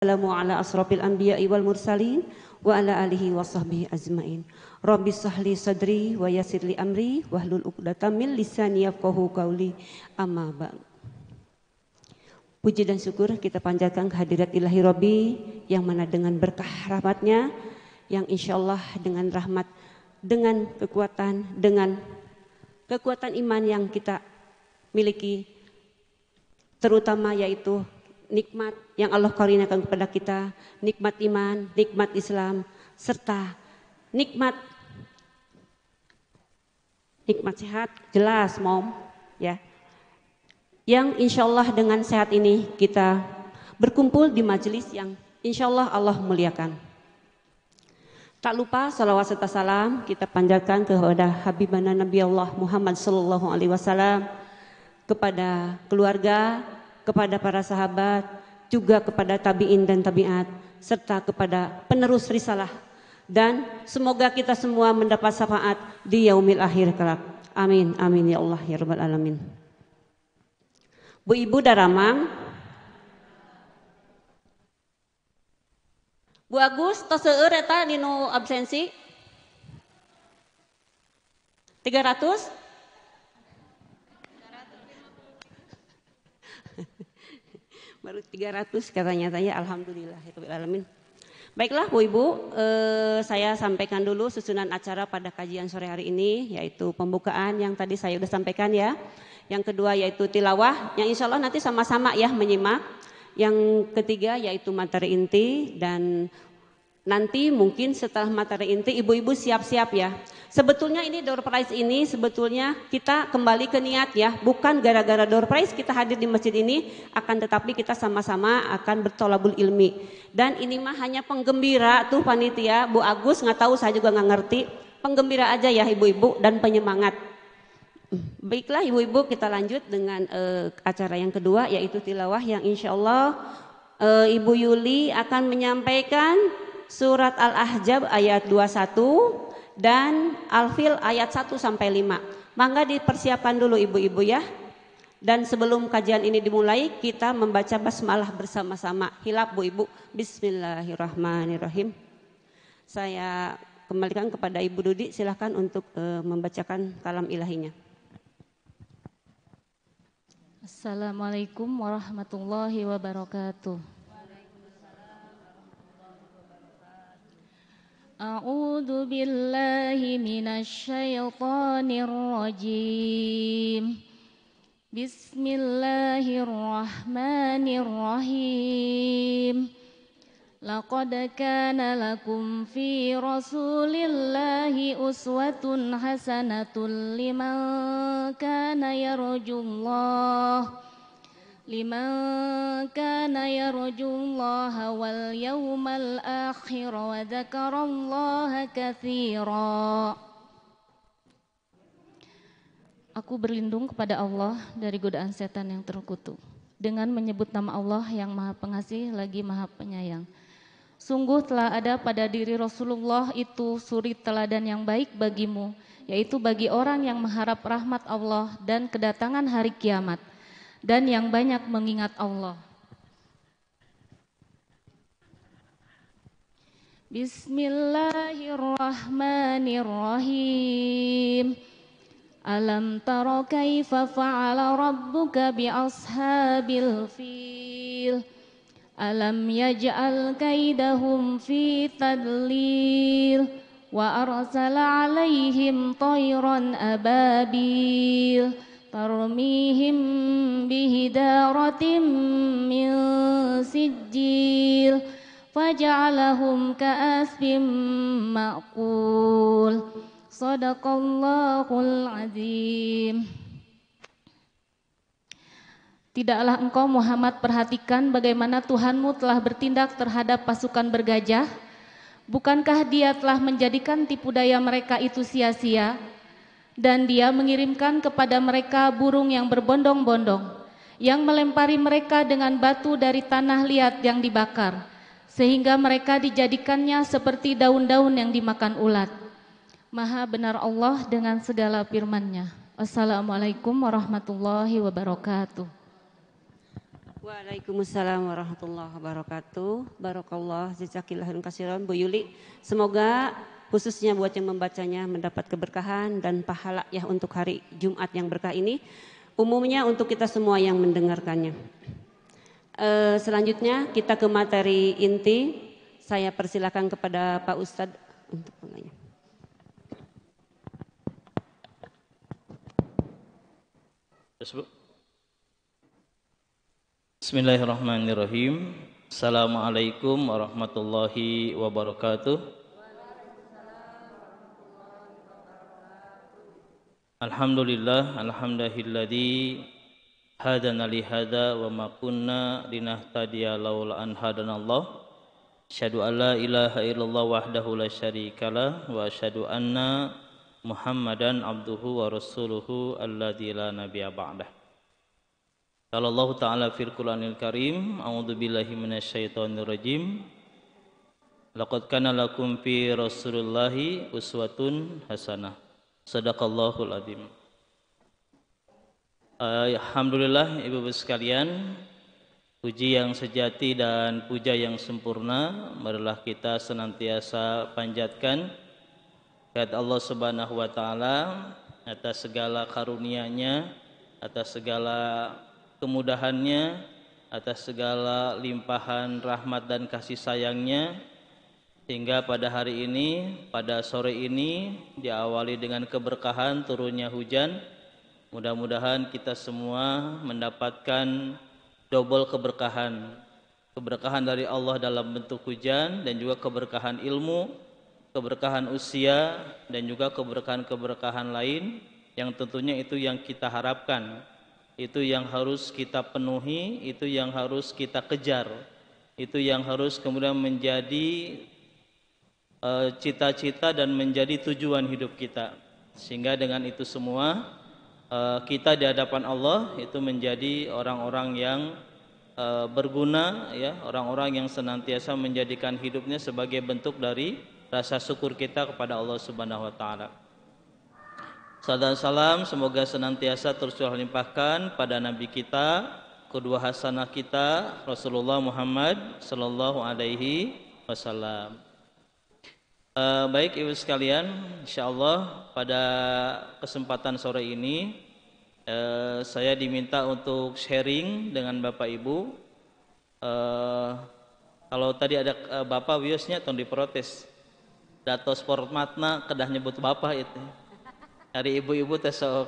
Assalamu ala asrafil anbiya'i wal mursalin wa ala alihi wa sahbihi ajmain. Rabbi sahli sadri wa yassirli amri wahlul 'uqdatam min lisani yafqahu qawli. Amma ba'd. Puji dan syukur kita panjatkan kehadirat ilahi Rabbi yang mana dengan berkah rahmatnya, yang insyaallah dengan rahmat, dengan kekuatan iman yang kita miliki, terutama yaitu nikmat yang Allah karuniakan kepada kita, nikmat iman, nikmat Islam, serta nikmat sehat, jelas mom ya. Yang insyaallah dengan sehat ini kita berkumpul di majelis yang insyaallah Allah muliakan. Tak lupa salawat serta salam kita panjatkan kepada Habibana Nabi Allah Muhammad sallallahu alaihi wasallam, kepada keluarga, kepada para sahabat, juga kepada tabi'in dan tabi'at, serta kepada penerus risalah. Dan semoga kita semua mendapat syafaat di yaumil akhir kelak. Amin, amin ya Allah ya Rabbal Alamin. Bu Ibu Daramang, Bu Agus, tos seueur eta dinu absensi 300? Baru 300 katanya saya, alhamdulillahirobbilalamin. Baiklah Bu Ibu, saya sampaikan dulu susunan acara pada kajian sore hari ini, yaitu pembukaan yang tadi saya sudah sampaikan ya. Yang kedua yaitu tilawah, yang insya Allah nanti sama-sama ya menyimak. Yang ketiga yaitu materi inti, dan nanti mungkin setelah materi inti ibu-ibu siap-siap ya. Sebetulnya ini door prize ini sebetulnya kita kembali ke niat ya. Bukan gara-gara door prize kita hadir di masjid ini, akan tetapi kita sama-sama akan bertolabul ilmi. Dan ini mah hanya penggembira tuh panitia, Bu Agus nggak tahu, saya juga nggak ngerti. Penggembira aja ya ibu-ibu dan penyemangat. Baiklah ibu-ibu, kita lanjut dengan acara yang kedua yaitu tilawah, yang insya Allah Ibu Yuli akan menyampaikan surat Al-Ahzab ayat 21 dan Al-Fil ayat 1 sampai 5. Mangga dipersiapkan dulu ibu-ibu ya. Dan sebelum kajian ini dimulai, kita membaca basmalah bersama-sama. Hilap Bu Ibu. Bismillahirrahmanirrahim. Saya kembalikan kepada Ibu Dudi, silahkan untuk membacakan kalam ilahinya. Assalamualaikum warahmatullahi wabarakatuh. A'udzu billahi minasy syaithanir rajim. Bismillahirrahmanirrahim. Laqad kana lakum fi Rasulillahi uswatun hasanatun liman kana yarjullaha wal yawmal akhir wa dzakarallaha katsira. Aku berlindung kepada Allah dari godaan setan yang terkutuk dengan menyebut nama Allah yang Maha Pengasih lagi Maha Penyayang. Sungguh telah ada pada diri Rasulullah itu suri teladan yang baik bagimu, yaitu bagi orang yang mengharap rahmat Allah dan kedatangan hari kiamat, dan yang banyak mengingat Allah. Bismillahirrahmanirrahim. Alam tara kaifa fa'ala rabbuka bi ashabil fil. Alam yaj'al kaidahum fi tadlil. Wa arsala alaihim tayran ababil. Tarmihim bihidaratin min sijil. Faja'alahum ka'asfim ma'kul. Shadaqallahul azim. Tidaklah engkau Muhammad perhatikan bagaimana Tuhanmu telah bertindak terhadap pasukan bergajah? Bukankah Dia telah menjadikan tipu daya mereka itu sia-sia? Dan Dia mengirimkan kepada mereka burung yang berbondong-bondong, yang melempari mereka dengan batu dari tanah liat yang dibakar, sehingga mereka dijadikannya seperti daun-daun yang dimakan ulat. Maha benar Allah dengan segala firman-Nya. Assalamualaikum warahmatullahi wabarakatuh. Waalaikumsalam warahmatullahi wabarakatuh. Barakallah, jazakillahun katsiran Bu Yuli. Semoga khususnya buat yang membacanya mendapat keberkahan dan pahala ya untuk hari Jumat yang berkah ini. Umumnya untuk kita semua yang mendengarkannya. Selanjutnya kita ke materi inti. Saya persilakan kepada Pak Ustadz untuk menanya. Bismillahirrahmanirrahim. Assalamualaikum warahmatullahi wabarakatuh. Alhamdulillah, alhamdulilladzi hadana li hadza wa ma kunna linahtadiya laula an hadanallah. Asyhadu an la ilaha illallah wahdahu la syarikalah wa asyhadu anna Muhammadan abduhu wa rasuluhu alladzi la nabiyya ba'dah. Qala Allah Ta'ala fil Qur'anil Karim, a'udzu billahi minasyaitonir rajim. Laqad kana lakum fi Rasulillahi uswatun hasanah. Shadaqallahul adzim. Alhamdulillah Ibu-ibu sekalian, puji yang sejati dan puja yang sempurna marilah kita senantiasa panjatkan kepada Allah Subhanahu wa taala atas segala karunia-Nya, atas segala kemudahannya, atas segala limpahan rahmat dan kasih sayangnya, sehingga pada hari ini, pada sore ini diawali dengan keberkahan turunnya hujan. Mudah-mudahan kita semua mendapatkan double keberkahan. Keberkahan dari Allah dalam bentuk hujan dan juga keberkahan ilmu, keberkahan usia dan juga keberkahan-keberkahan lain yang tentunya itu yang kita harapkan. Itu yang harus kita penuhi, itu yang harus kita kejar, itu yang harus kemudian menjadi cita-cita dan menjadi tujuan hidup kita. Sehingga dengan itu semua kita di hadapan Allah itu menjadi orang-orang yang berguna, ya, orang-orang yang senantiasa menjadikan hidupnya sebagai bentuk dari rasa syukur kita kepada Allah Subhanahu wa taala. Salam salam semoga senantiasa terus limpahkan pada Nabi kita, qudwah hasanah kita Rasulullah Muhammad sallallahu alaihi wasallam. Baik Ibu sekalian, insyaallah pada kesempatan sore ini saya diminta untuk sharing dengan Bapak Ibu. Kalau tadi ada Bapak wiosnya tong diprotes. Datos formatna kedah nyebut Bapak itu. Dari ibu-ibu teh sok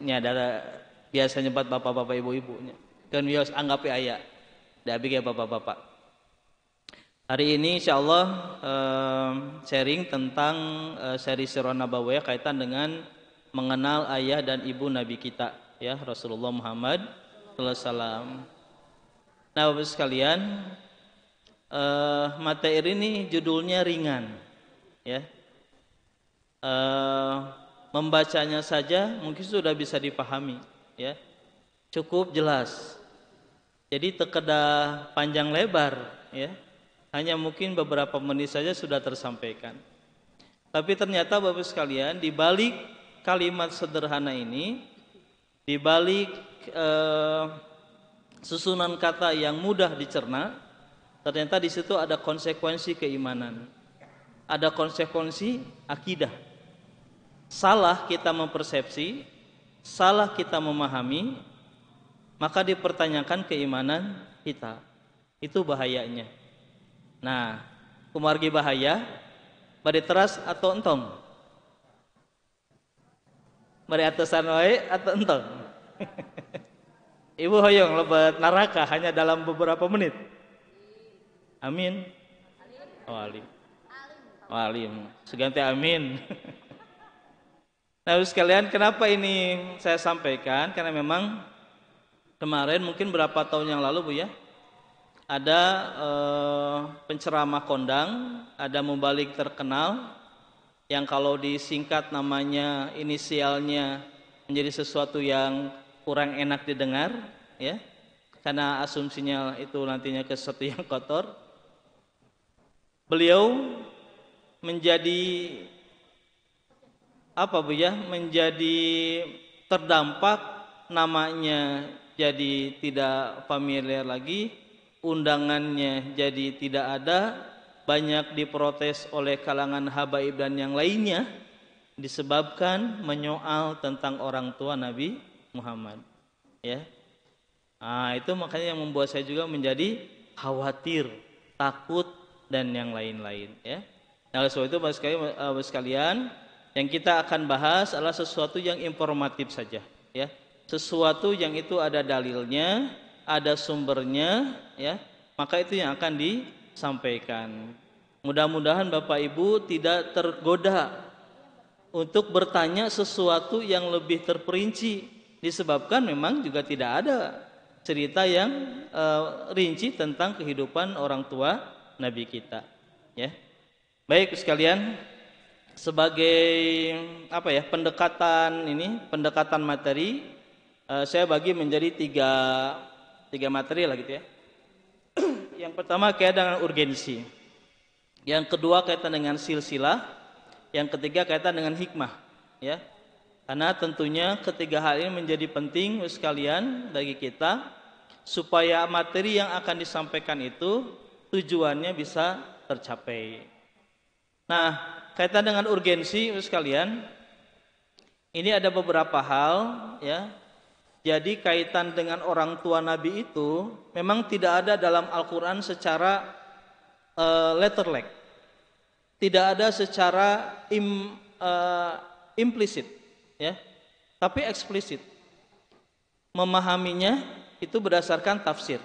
nyadar biasa nyebat bapak-bapak ibu-ibunya. Kan wios anggapi aya. Da abi ge bapak-bapak. Hari ini insyaallah sharing tentang seri Sirah Nabawiyah kaitan dengan mengenal ayah dan ibu Nabi kita, ya, Rasulullah Muhammad sallallahu alaihi wasallam. Nah, Bapak sekalian, materi ini judulnya ringan, ya. Membacanya saja mungkin sudah bisa dipahami, ya. Cukup jelas. Jadi tekedah panjang lebar, ya. Hanya mungkin beberapa menit saja sudah tersampaikan. Tapi ternyata Bapak sekalian, di balik kalimat sederhana ini, di balik susunan kata yang mudah dicerna, ternyata di situ ada konsekuensi keimanan, ada konsekuensi akidah. Salah kita mempersepsi, salah kita memahami, maka dipertanyakan keimanan kita. Itu bahayanya. Nah, kumargi bahaya, bari teras atau entong? Bari atasan wae atau entong? Ibu hoyong lebat neraka hanya dalam beberapa menit. Amin. Oh, alim. Oh, alim. Seganti amin. Nah, sekalian, kenapa ini saya sampaikan? Karena memang kemarin mungkin berapa tahun yang lalu Bu ya, ada penceramah kondang, ada mubalik terkenal yang kalau disingkat namanya inisialnya menjadi sesuatu yang kurang enak didengar, ya, karena asumsinya itu nantinya ke sesuatu yang kotor. Beliau menjadi apa Bu ya, menjadi terdampak namanya jadi tidak familiar lagi, undangannya jadi tidak ada, banyak diprotes oleh kalangan habaib dan yang lainnya disebabkan menyoal tentang orang tua Nabi Muhammad. Ya, itu makanya yang membuat saya juga menjadi khawatir, takut dan yang lain-lain. Ya, nah sebab itu Bapak sekalian, yang kita akan bahas adalah sesuatu yang informatif saja. Ya, sesuatu yang itu ada dalilnya, ada sumbernya, ya, maka itu yang akan disampaikan. Mudah-mudahan Bapak Ibu tidak tergoda untuk bertanya sesuatu yang lebih terperinci, disebabkan memang juga tidak ada cerita yang rinci tentang kehidupan orang tua Nabi kita. Ya, baik sekalian, sebagai pendekatan materi, saya bagi menjadi tiga materi lah gitu ya. Yang pertama kaitan dengan urgensi, yang kedua kaitan dengan silsilah, yang ketiga kaitan dengan hikmah. Ya, karena tentunya ketiga hal ini menjadi penting sekalian bagi kita supaya materi yang akan disampaikan itu tujuannya bisa tercapai. Nah, kaitan dengan urgensi sekalian, ini ada beberapa hal ya. Jadi kaitan dengan orang tua Nabi itu memang tidak ada dalam Al-Quran secara letter like, tidak ada secara implisit, ya, tapi eksplisit. Memahaminya itu berdasarkan tafsir.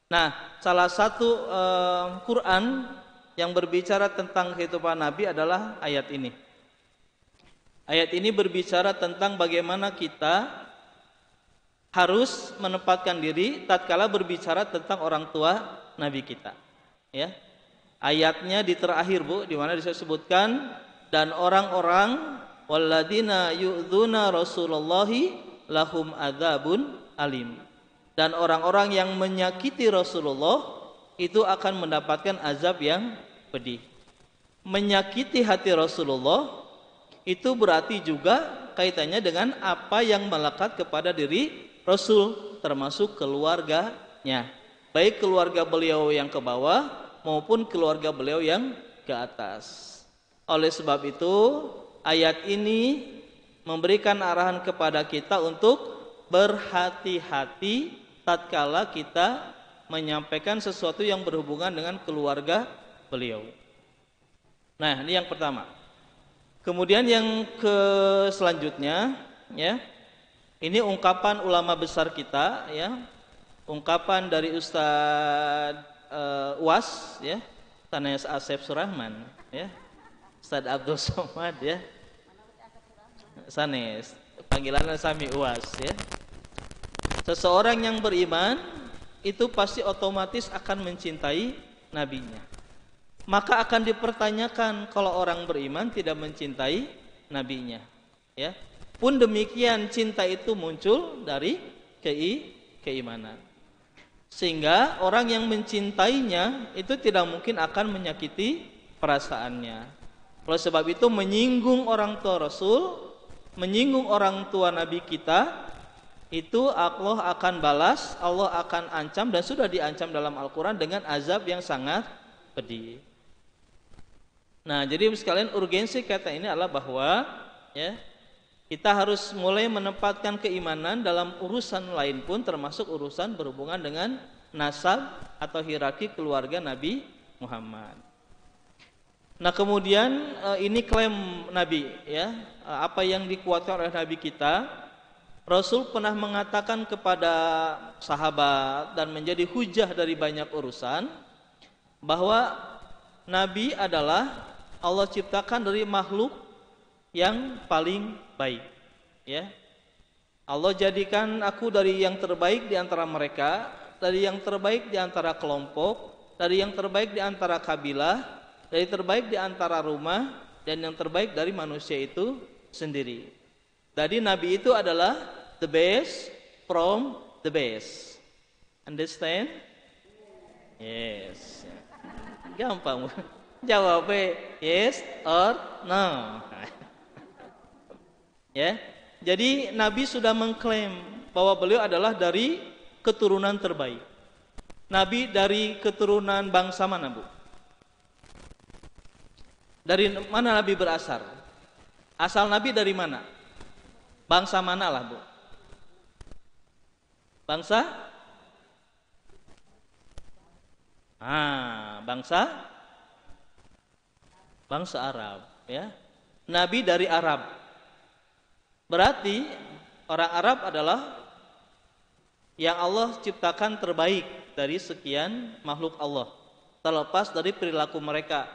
Nah, salah satu Quran yang berbicara tentang kehidupan Nabi adalah ayat ini. Ayat ini berbicara tentang bagaimana kita harus menempatkan diri tatkala berbicara tentang orang tua Nabi kita. Ya, ayatnya di terakhir Bu, di mana disebutkan dan orang-orang walladzina yu'dzuna Rasulullahi lahum adzabun alim. Dan orang-orang yang menyakiti Rasulullah itu akan mendapatkan azab yang pedih. Menyakiti hati Rasulullah itu berarti juga kaitannya dengan apa yang melekat kepada diri Rasul, termasuk keluarganya, baik keluarga beliau yang ke bawah maupun keluarga beliau yang ke atas. Oleh sebab itu ayat ini memberikan arahan kepada kita untuk berhati-hati tatkala kita menyampaikan sesuatu yang berhubungan dengan keluarga beliau. Nah, ini yang pertama. Kemudian yang selanjutnya, ya, ini ungkapan ulama besar kita, ya, ungkapan dari Ustadz UAS, ya, Sanes Asep Surahman, ya, Ustadz Abdul Somad, ya, Sanes, panggilannya Sami UAS, ya. Seseorang yang beriman itu pasti otomatis akan mencintai nabinya. Maka akan dipertanyakan kalau orang beriman tidak mencintai nabinya, ya. Pun demikian cinta itu muncul dari keimanan. Sehingga orang yang mencintainya itu tidak mungkin akan menyakiti perasaannya. Oleh sebab itu menyinggung orang tua Rasul, menyinggung orang tua Nabi kita, itu Allah akan balas, Allah akan ancam dan sudah diancam dalam Al-Quran dengan azab yang sangat pedih. Nah, jadi sekalian urgensi kata ini adalah bahwa, ya, kita harus mulai menempatkan keimanan dalam urusan lain pun, termasuk urusan berhubungan dengan nasab atau hierarki keluarga Nabi Muhammad. Nah, kemudian ini klaim Nabi, ya, apa yang dikuatkan oleh Nabi kita. Rasul pernah mengatakan kepada sahabat dan menjadi hujah dari banyak urusan bahwa Nabi adalah Allah ciptakan dari makhluk yang paling baik, ya. Allah jadikan aku dari yang terbaik di antara mereka, dari yang terbaik di antara kelompok, dari yang terbaik di antara kabilah, dari terbaik di antara rumah, dan yang terbaik dari manusia itu sendiri. Jadi Nabi itu adalah the best from the best. Understand? Yes. Gampang. Jawabnya yes or no. Ya. Jadi Nabi sudah mengklaim bahwa beliau adalah dari keturunan terbaik. Nabi dari keturunan bangsa mana, Bu? Dari mana Nabi berasal? Asal Nabi dari mana? Bangsa mana lah, Bu? Bangsa? Bangsa Arab, ya. Nabi dari Arab. Berarti orang Arab adalah yang Allah ciptakan terbaik dari sekian makhluk Allah, terlepas dari perilaku mereka.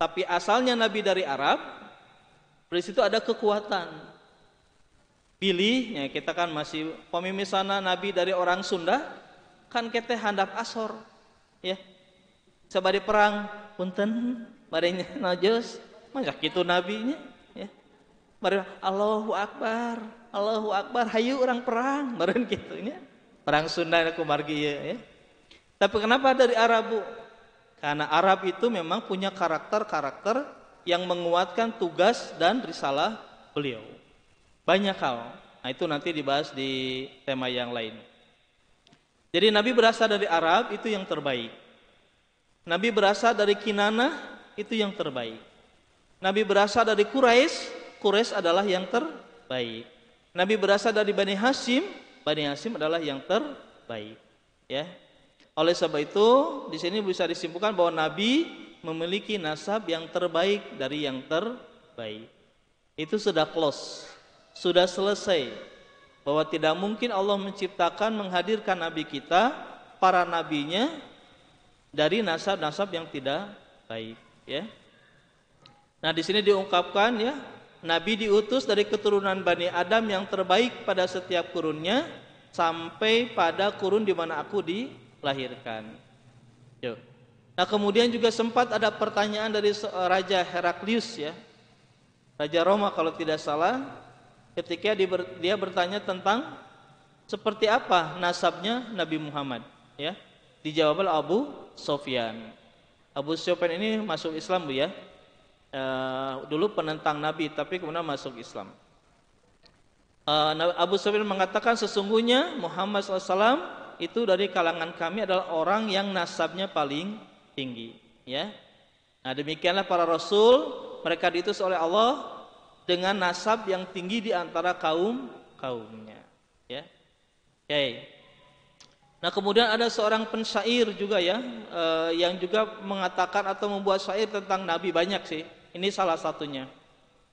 Tapi asalnya Nabi dari Arab, dari situ ada kekuatan. Pilih, ya kita kan masih pemimpin sana Nabi dari orang Sunda, kan kita handap asor, ya. Sabari perang, punten, barenya najos, mangga kitu nabinya, ya. Bari Allahu Akbar, hayu orang perang, bareng gitu nya. Perang Sunda aku margi ya. Tapi kenapa dari Arab, Bu? Karena Arab itu memang punya karakter-karakter yang menguatkan tugas dan risalah beliau. Banyak hal. Nah, itu nanti dibahas di tema yang lain. Jadi Nabi berasal dari Arab, itu yang terbaik. Nabi berasal dari Kinanah, itu yang terbaik. Nabi berasal dari Quraisy adalah yang terbaik. Nabi berasal dari Bani Hashim adalah yang terbaik, ya. Oleh sebab itu, di sini bisa disimpulkan bahwa Nabi memiliki nasab yang terbaik dari yang terbaik. Itu sudah close, sudah selesai. Bahwa tidak mungkin Allah menciptakan, menghadirkan Nabi kita, para nabinya dari nasab-nasab yang tidak baik, ya. Nah, di sini diungkapkan, ya, Nabi diutus dari keturunan Bani Adam yang terbaik pada setiap kurunnya sampai pada kurun di mana aku dilahirkan. Yuk. Nah, kemudian juga sempat ada pertanyaan dari Raja Heraklius, ya, Raja Roma kalau tidak salah, ketika dia bertanya tentang seperti apa nasabnya Nabi Muhammad, ya. Dijawab oleh Abu Sufyan. Abu Sufyan ini masuk Islam, Bu, ya. Dulu penentang Nabi tapi kemudian masuk Islam. Abu Sufyan mengatakan sesungguhnya Muhammad SAW itu dari kalangan kami adalah orang yang nasabnya paling tinggi, ya. Nah, demikianlah para rasul, mereka diutus oleh Allah dengan nasab yang tinggi di antara kaumnya, ya. Oke. Nah, kemudian ada seorang pensyair juga, ya, yang juga mengatakan atau membuat syair tentang Nabi, banyak sih. Ini salah satunya.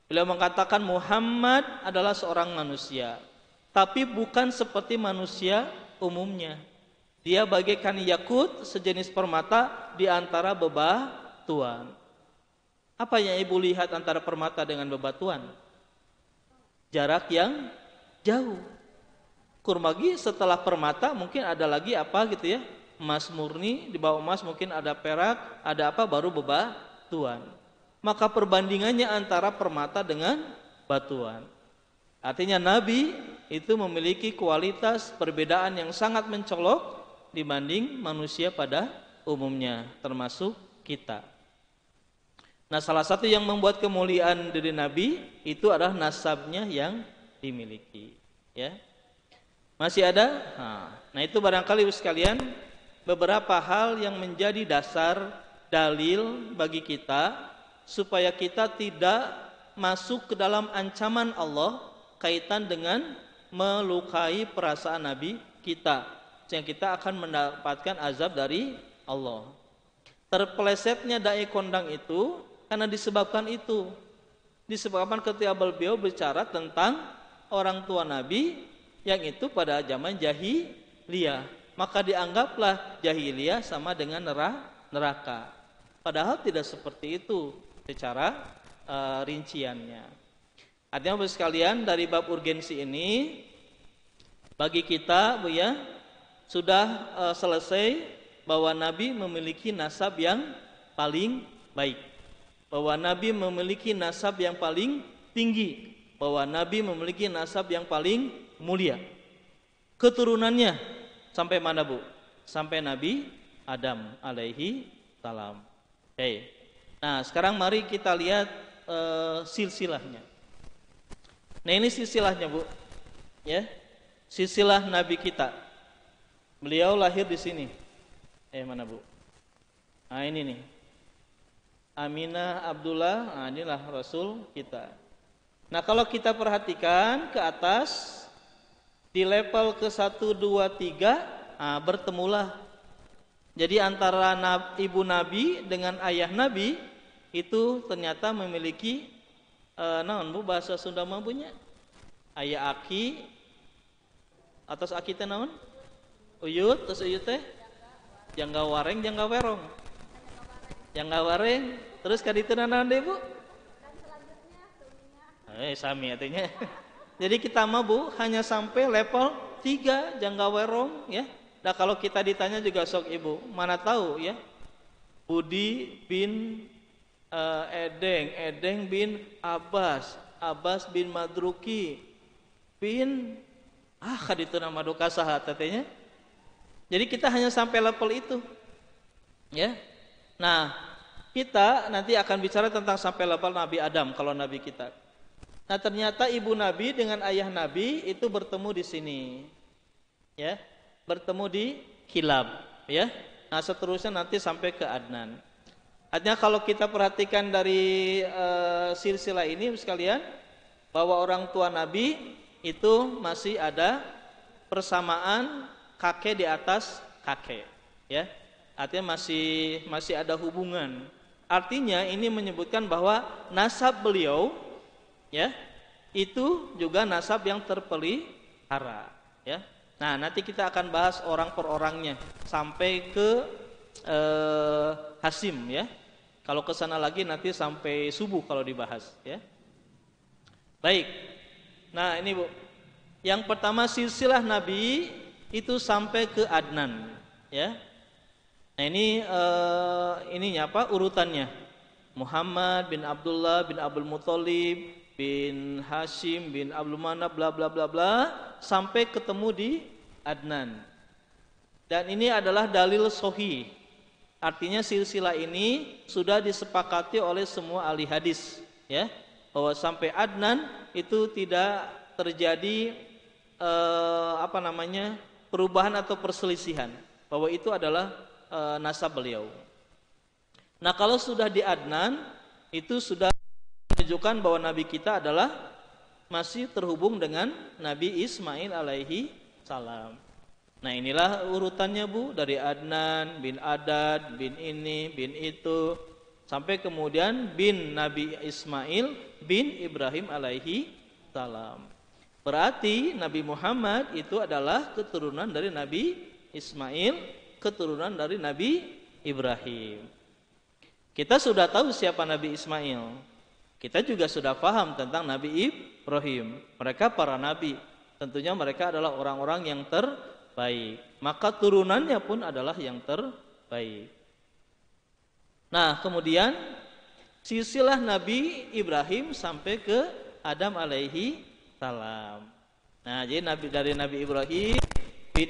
Beliau mengatakan Muhammad adalah seorang manusia, tapi bukan seperti manusia umumnya. Dia bagaikan yakut, sejenis permata di antara bebatuan. Apa yang ibu lihat antara permata dengan bebatuan? Jarak yang jauh. Kurmagi setelah permata mungkin ada lagi apa gitu, ya, emas murni, di bawah emas mungkin ada perak, ada apa, baru bebatuan. Maka perbandingannya antara permata dengan batuan. Artinya Nabi itu memiliki kualitas perbedaan yang sangat mencolok dibanding manusia pada umumnya, termasuk kita. Nah, salah satu yang membuat kemuliaan diri Nabi itu adalah nasabnya yang dimiliki, ya. Masih ada? Nah, itu barangkali sekalian beberapa hal yang menjadi dasar dalil bagi kita supaya kita tidak masuk ke dalam ancaman Allah kaitan dengan melukai perasaan Nabi kita, sehingga kita akan mendapatkan azab dari Allah. Terpelesetnya dai kondang itu karena disebabkan itu. Disebabkan ketika beliau bicara tentang orang tua Nabi yang itu pada zaman jahiliyah, maka dianggaplah jahiliyah sama dengan neraka. Padahal tidak seperti itu secara rinciannya. Artinya Bapak sekalian, dari bab urgensi ini bagi kita, Bu, ya, sudah selesai bahwa Nabi memiliki nasab yang paling baik, bahwa Nabi memiliki nasab yang paling tinggi, bahwa Nabi memiliki nasab yang paling mulia. Keturunannya sampai mana, Bu? Sampai Nabi Adam alaihi salam. Oke. Nah, sekarang mari kita lihat silsilahnya. Nah, ini silsilahnya, Bu, ya. silsilah Nabi kita. Beliau lahir di sini. Mana Bu? Nah ini nih. Aminah Abdullah, nah inilah Rasul kita. Nah kalau kita perhatikan ke atas, di level ke 1, 2, 3, nah, bertemulah. Jadi antara ibu Nabi dengan ayah Nabi, itu ternyata memiliki, naon Bu bahasa Sunda mampunya? Ayah aki, atas aki teh naon? Uyut, terus uyut teh? Jangga wareng, jangga werong. Jangga wareng, terus kaditu naon deh Bu? Sami artinya. Jadi kita mah Bu hanya sampai level 3 jangga werong ya. Nah kalau kita ditanya juga sok Ibu, mana tahu ya. Budi bin Edeng bin Abbas bin Madruki bin kaditu nama duka saha tetenya. Jadi kita hanya sampai level itu. Ya. Nah, kita nanti akan bicara tentang sampai level Nabi Adam kalau Nabi kita. Nah, ternyata ibu Nabi dengan ayah Nabi itu bertemu di sini. Ya. Bertemu di Kilab, ya. Nah, seterusnya nanti sampai ke Adnan. Artinya kalau kita perhatikan dari silsilah ini sekalian, bahwa orang tua Nabi itu masih ada persamaan kakek di atas kakek, ya. Artinya masih ada hubungan. Artinya ini menyebutkan bahwa nasab beliau ya itu juga nasab yang terpelihara ya. Nah nanti kita akan bahas orang per orangnya sampai ke Hasim ya. Kalau ke sana lagi nanti sampai subuh kalau dibahas ya. Baik. Nah ini Bu, yang pertama silsilah Nabi itu sampai ke Adnan ya. Nah ini ininya apa urutannya? Muhammad bin Abdullah bin Abdul Muthalib bin Hashim bin Abdul Manaf bla bla bla bla sampai ketemu di Adnan. Dan ini adalah dalil sahih. Artinya silsilah ini sudah disepakati oleh semua ahli hadis ya, bahwa sampai Adnan itu tidak terjadi perubahan atau perselisihan, bahwa itu adalah nasab beliau. Nah, kalau sudah di Adnan itu sudah menunjukkan bahwa Nabi kita adalah masih terhubung dengan Nabi Ismail alaihi salam. Nah inilah urutannya Bu, dari Adnan bin Adad bin ini bin itu sampai kemudian bin Nabi Ismail bin Ibrahim alaihi salam. Berarti Nabi Muhammad itu adalah keturunan dari Nabi Ismail, keturunan dari Nabi Ibrahim. Kita sudah tahu siapa Nabi Ismail. Kita juga sudah paham tentang Nabi Ibrahim. Mereka para nabi. Tentunya mereka adalah orang-orang yang terbaik. Maka turunannya pun adalah yang terbaik. Nah, kemudian silsilah Nabi Ibrahim sampai ke Adam alaihi salam. Nah, jadi dari Nabi Ibrahim bin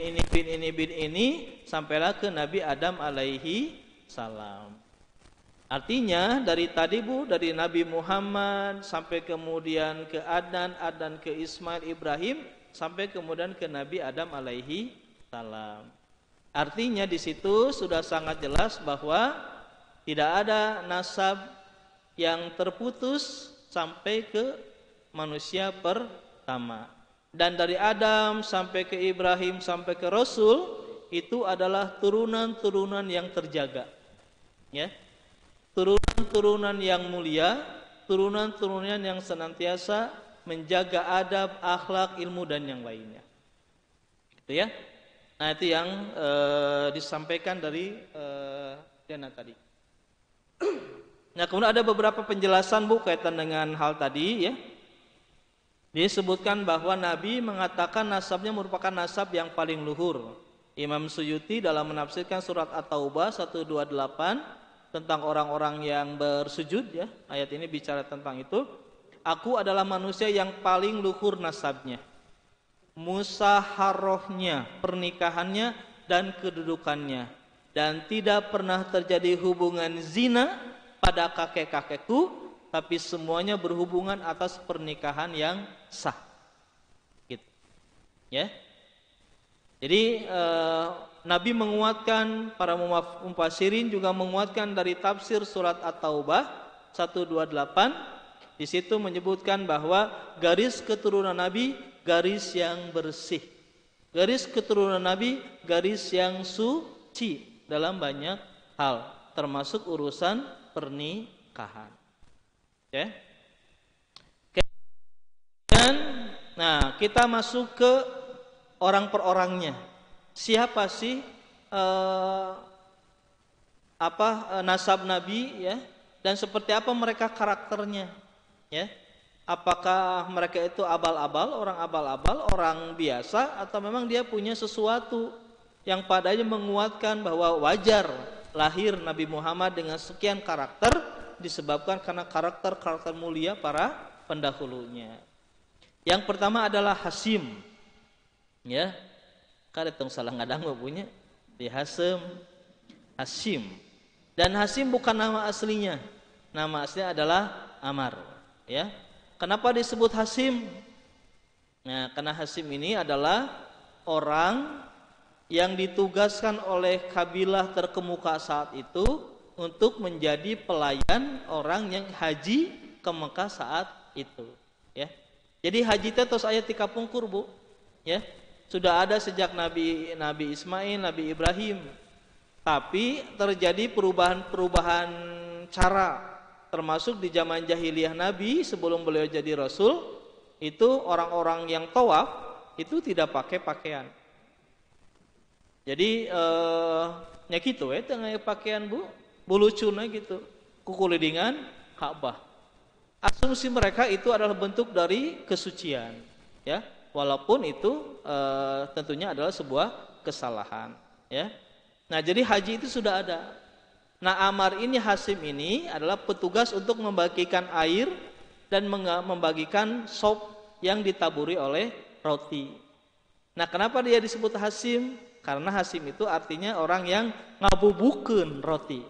ini sampailah ke Nabi Adam alaihi salam. Artinya dari tadi Bu, dari Nabi Muhammad sampai kemudian ke Adnan ke Ismail Ibrahim sampai kemudian ke Nabi Adam alaihi salam. Artinya di situ sudah sangat jelas bahwa tidak ada nasab yang terputus sampai ke manusia pertama. Dan dari Adam sampai ke Ibrahim sampai ke Rasul itu adalah turunan-turunan yang terjaga. Ya. Turunan-turunan yang mulia, turunan-turunan yang senantiasa menjaga adab, akhlak, ilmu dan yang lainnya. Itu ya. Nah, itu yang disampaikan dari Dana tadi. Nah, kemudian ada beberapa penjelasan Bu kaitan dengan hal tadi ya. Disebutkan bahwa Nabi mengatakan nasabnya merupakan nasab yang paling luhur. Imam Suyuti dalam menafsirkan surat At-Taubah 128 tentang orang-orang yang bersujud ya, ayat ini bicara tentang itu. Aku adalah manusia yang paling luhur nasabnya, musaharohnya, pernikahannya dan kedudukannya, dan tidak pernah terjadi hubungan zina pada kakek-kakekku, tapi semuanya berhubungan atas pernikahan yang sah. Gitu. Ya. Jadi Nabi menguatkan, para mufassirin juga menguatkan dari tafsir surat At-Taubah 128. Di situ menyebutkan bahwa garis keturunan Nabi garis yang bersih. Garis keturunan Nabi garis yang suci dalam banyak hal, termasuk urusan pernikahan. Oke. Dan kita masuk ke orang per orangnya. Siapa sih nasab Nabi ya, dan seperti apa mereka karakternya ya? Apakah mereka itu abal-abal, orang biasa, atau memang dia punya sesuatu yang padanya menguatkan bahwa wajar lahir Nabi Muhammad dengan sekian karakter disebabkan karena karakter mulia para pendahulunya. Yang pertama adalah Hasim. Ya, kada tong salah ngadang punya di Hasim. Dan Hasim bukan nama aslinya. Nama aslinya adalah Amar. Ya, kenapa disebut Hasim? Nah, karena Hasim ini adalah orang yang ditugaskan oleh kabilah terkemuka saat itu untuk menjadi pelayan orang yang haji ke Mekah saat itu. Ya, jadi haji itu tos aya tika pungkur bu. Ya. Sudah ada sejak Nabi Ismail, Nabi Ibrahim. Tapi terjadi perubahan cara, termasuk di zaman jahiliyah Nabi sebelum beliau jadi Rasul, itu orang-orang yang tawaf itu tidak pakai pakaian. Jadi nya gitu tengah pakaian bu, bulucuna gitu, kukulidingan Ka'bah. Asumsi mereka itu adalah bentuk dari kesucian, ya. Walaupun itu tentunya adalah sebuah kesalahan, ya. Nah, jadi haji itu sudah ada. Nah, Amar ini, Hasim ini adalah petugas untuk membagikan air dan membagikan sop yang ditaburi oleh roti. Nah, kenapa dia disebut Hasim? Karena Hasim itu artinya orang yang ngabubukeun roti.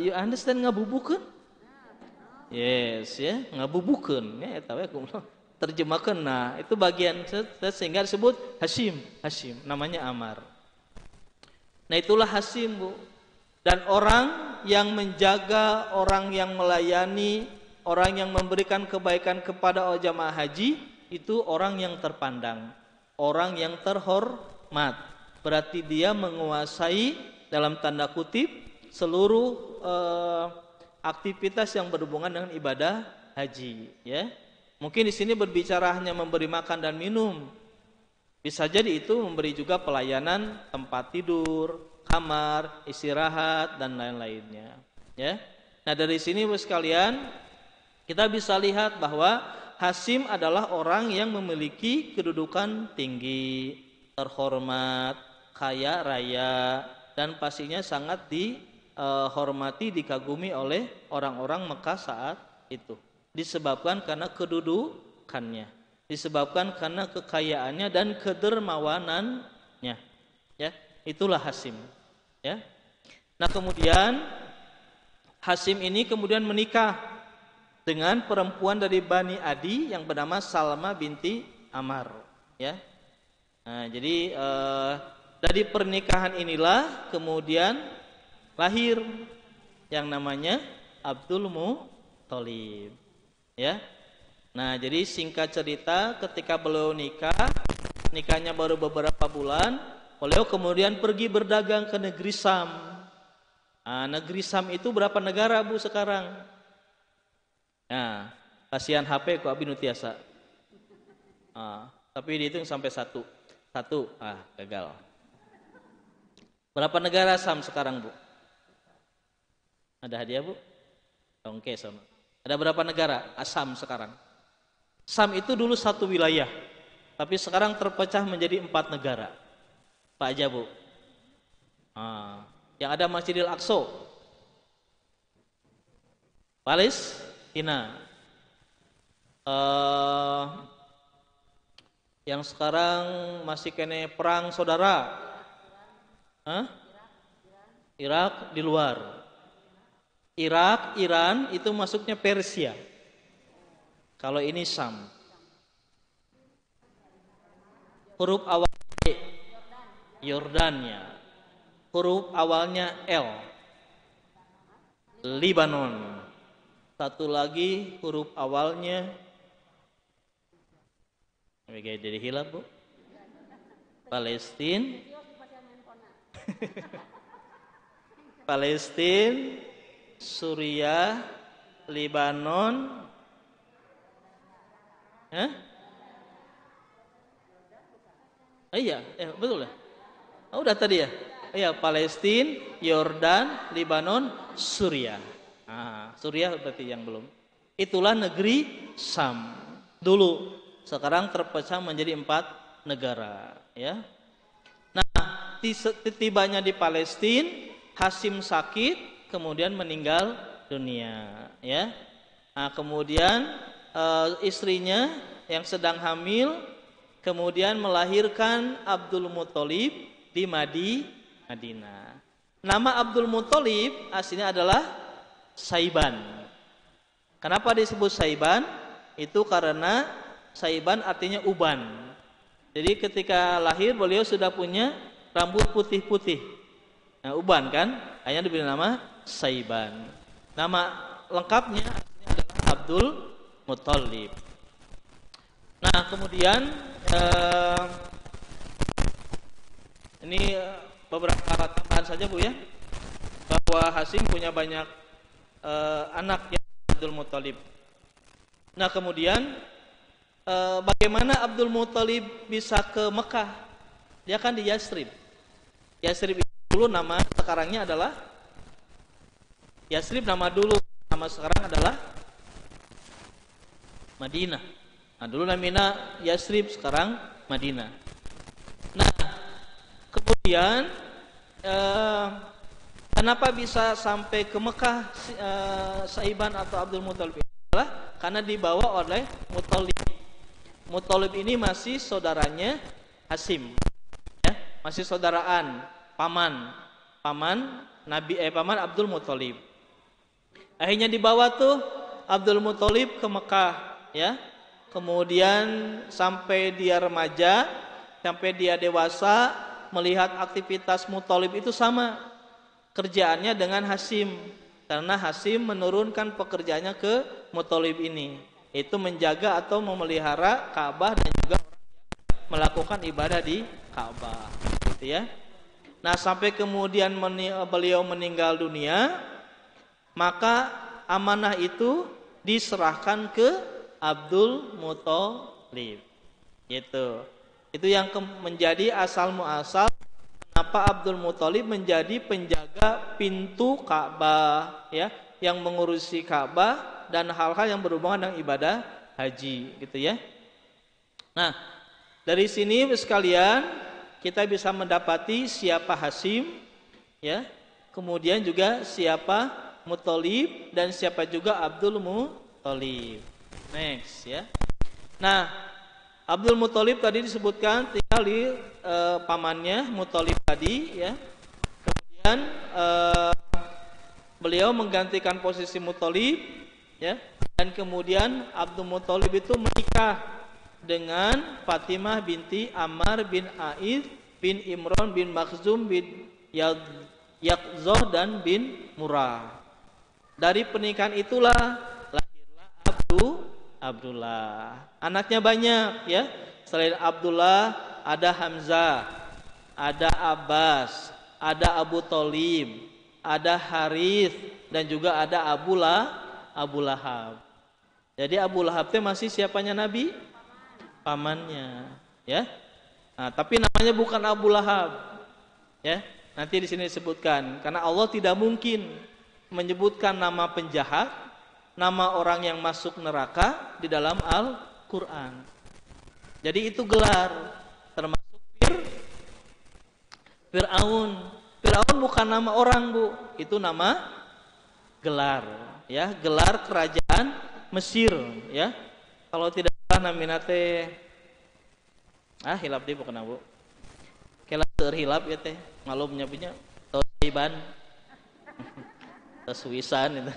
You understand ngabubukeun? Yes, ya, ngabubukeun. Ya, eta we kumaha terjemahkan. Nah, itu bagian sehingga disebut Hasim, namanya Amar. Nah, itulah Hasim bu. Dan orang yang menjaga, orang yang melayani, orang yang memberikan kebaikan kepada jamaah haji, itu orang yang terpandang, orang yang terhormat. Berarti dia menguasai dalam tanda kutip seluruh aktivitas yang berhubungan dengan ibadah haji, ya. Mungkin di sini berbicara hanya memberi makan dan minum. Bisa jadi itu memberi juga pelayanan tempat tidur, kamar, istirahat dan lain-lainnya, ya. Nah, dari sini sekalian kita bisa lihat bahwa Hasim adalah orang yang memiliki kedudukan tinggi, terhormat, kaya raya, dan pastinya sangat dihormati, dikagumi oleh orang-orang Mekah saat itu. Disebabkan karena kedudukannya, disebabkan karena kekayaannya dan kedermawanannya, ya. Itulah Hasim, ya. Nah, kemudian Hasim ini kemudian menikah dengan perempuan dari Bani Adi yang bernama Salma binti Amar, ya. Nah, jadi dari pernikahan inilah kemudian lahir yang namanya Abdul Muthalib. Ya, nah jadi singkat cerita ketika beliau nikahnya baru beberapa bulan, beliau kemudian pergi berdagang ke negeri Sam. Nah, negeri Sam itu berapa negara bu sekarang? Nah, kasihan HP ku abi nu tiasa. Tapi dihitung sampai satu, gagal. Berapa negara Sam sekarang bu? Ada hadiah bu? Oke, sama. Ada berapa negara Sam sekarang? Sam itu dulu satu wilayah, tapi sekarang terpecah menjadi 4 negara. Pak aja bu. Yang ada Masjidil Aqsa, Palestina. Yang sekarang masih kene perang saudara. Irak di luar. Irak, Iran itu masuknya Persia. Kalau ini Sam. Huruf awal Yordania. Huruf awalnya L. Libanon. Satu lagi huruf awalnya jadi hilap, Bu. Palestina. Palestina, Suriah, Libanon. Iya, betul ya. Oh, udah tadi ya. Iya, Palestina, Yordan, Libanon, Suriah. Suriah berarti yang belum. Itulah negeri Sam dulu. Sekarang terpecah menjadi 4 negara, ya. Nah, tibanya di Palestina, Hasim sakit, kemudian meninggal dunia, ya. Nah, kemudian istrinya yang sedang hamil, kemudian melahirkan Abdul Muthalib di Madinah. Nama Abdul Muthalib aslinya adalah Saiban. Kenapa disebut Saiban? Itu karena Saiban artinya uban. Jadi ketika lahir beliau sudah punya rambut putih-putih. Nah, uban kan? Hanya diberi nama Saiban. Nama lengkapnya aslinya adalah Abdul Muthalib. Nah, kemudian ini beberapa tambahan saja, Bu, ya. Bahwa Hasim punya banyak anak, ya, Abdul Muthalib. Nah, kemudian bagaimana Abdul Muthalib bisa ke Mekah? Dia kan di Yasrib. Yasrib itu dulu nama sekarangnya adalah Yasrib, nama dulu, nama sekarang adalah Madinah. Nah, dulu namanya Yasrib, sekarang Madinah. Nah, kemudian kenapa bisa sampai ke Mekah Saiban atau Abdul Muthalib? Adalah karena dibawa oleh Muthalib. Muthalib ini masih saudaranya Hasim, ya, masih saudaraan, paman Abdul Muthalib. Akhirnya dibawa tuh Abdul Muthalib ke Mekah, ya. Kemudian sampai dia remaja, sampai dia dewasa, melihat aktivitas Muthalib itu sama kerjaannya dengan Hasim, karena Hasim menurunkan pekerjaannya ke Muthalib ini, itu menjaga atau memelihara Ka'bah dan juga melakukan ibadah di Ka'bah, gitu ya. Nah, sampai kemudian beliau meninggal dunia, maka amanah itu diserahkan ke Abdul Muthalib, gitu. Itu yang menjadi asal muasal kenapa Abdul Muthalib menjadi penjaga pintu Ka'bah, ya, yang mengurusi Ka'bah dan hal-hal yang berhubungan dengan ibadah haji, gitu ya. Nah, dari sini sekalian kita bisa mendapati siapa Hasim, ya, kemudian juga siapa Muthalib dan siapa juga Abdul Muthalib. Next, ya. Nah, Abdul Muthalib tadi disebutkan tinggal di pamannya Muthalib tadi, ya. Kemudian beliau menggantikan posisi Muthalib, ya. Dan kemudian Abdul Muthalib itu menikah dengan Fatimah binti Ammar bin A'id bin Imran bin Makhzum bin Yaqzah dan bin Murrah. Dari pernikahan itulah lahirlah Abdullah. Anaknya banyak, ya. Selain Abdullah ada Hamzah, ada Abbas, ada Abu Thalib, ada Harith dan juga ada Abu Lahab. Jadi Abu Lahab itu masih siapanya Nabi? Pamannya, ya. Nah, tapi namanya bukan Abu Lahab, ya. Nanti di sini disebutkan karena Allah tidak mungkin menyebutkan nama penjahat, nama orang yang masuk neraka di dalam Al-Qur'an. Jadi itu gelar, termasuk Fir'aun. Fir'aun bukan nama orang, Bu. Itu nama gelar, ya, gelar kerajaan Mesir, ya. Kalau tidak salah namina teh hilap dia bukan, Bu. Kela terhilap ya teh, malum nyabinya Tosiban. Tesuisan itu.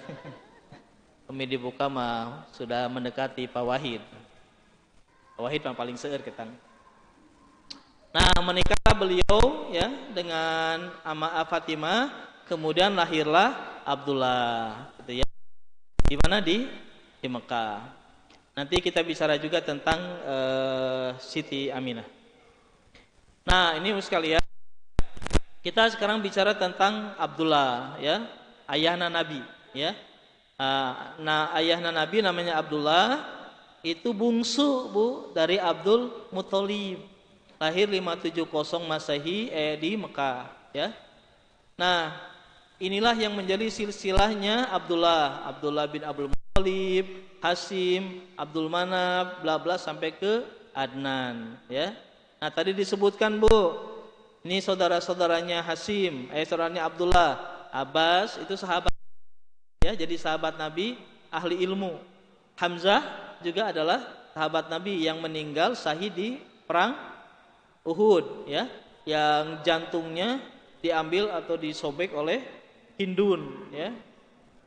Kami dibuka mah sudah mendekati Pak Wahid. Pak Wahid yang paling seueur kita. Nah, menikah beliau ya dengan Fatimah, kemudian lahirlah Abdullah, gitu ya. Di mana di Mekah. Nanti kita bicara juga tentang Siti Aminah. Nah, ini sekalian, kita sekarang bicara tentang Abdullah, ya, ayahna Nabi, ya. Nah, ayahna Nabi namanya Abdullah, itu bungsu Bu dari Abdul Muthalib, lahir 570 Masehi di Mekah, ya. Nah, inilah yang menjadi silsilahnya Abdullah bin Abdul Muthalib, Hasim, Abdul Manaf, bla bla sampai ke Adnan, ya. Nah, tadi disebutkan Bu, ini saudara-saudaranya Hasim, saudaranya Abdullah, Abbas itu sahabat, ya, jadi sahabat Nabi, ahli ilmu. Hamzah juga adalah sahabat Nabi yang meninggal syahid di perang Uhud, ya, yang jantungnya diambil atau disobek oleh Hindun, ya.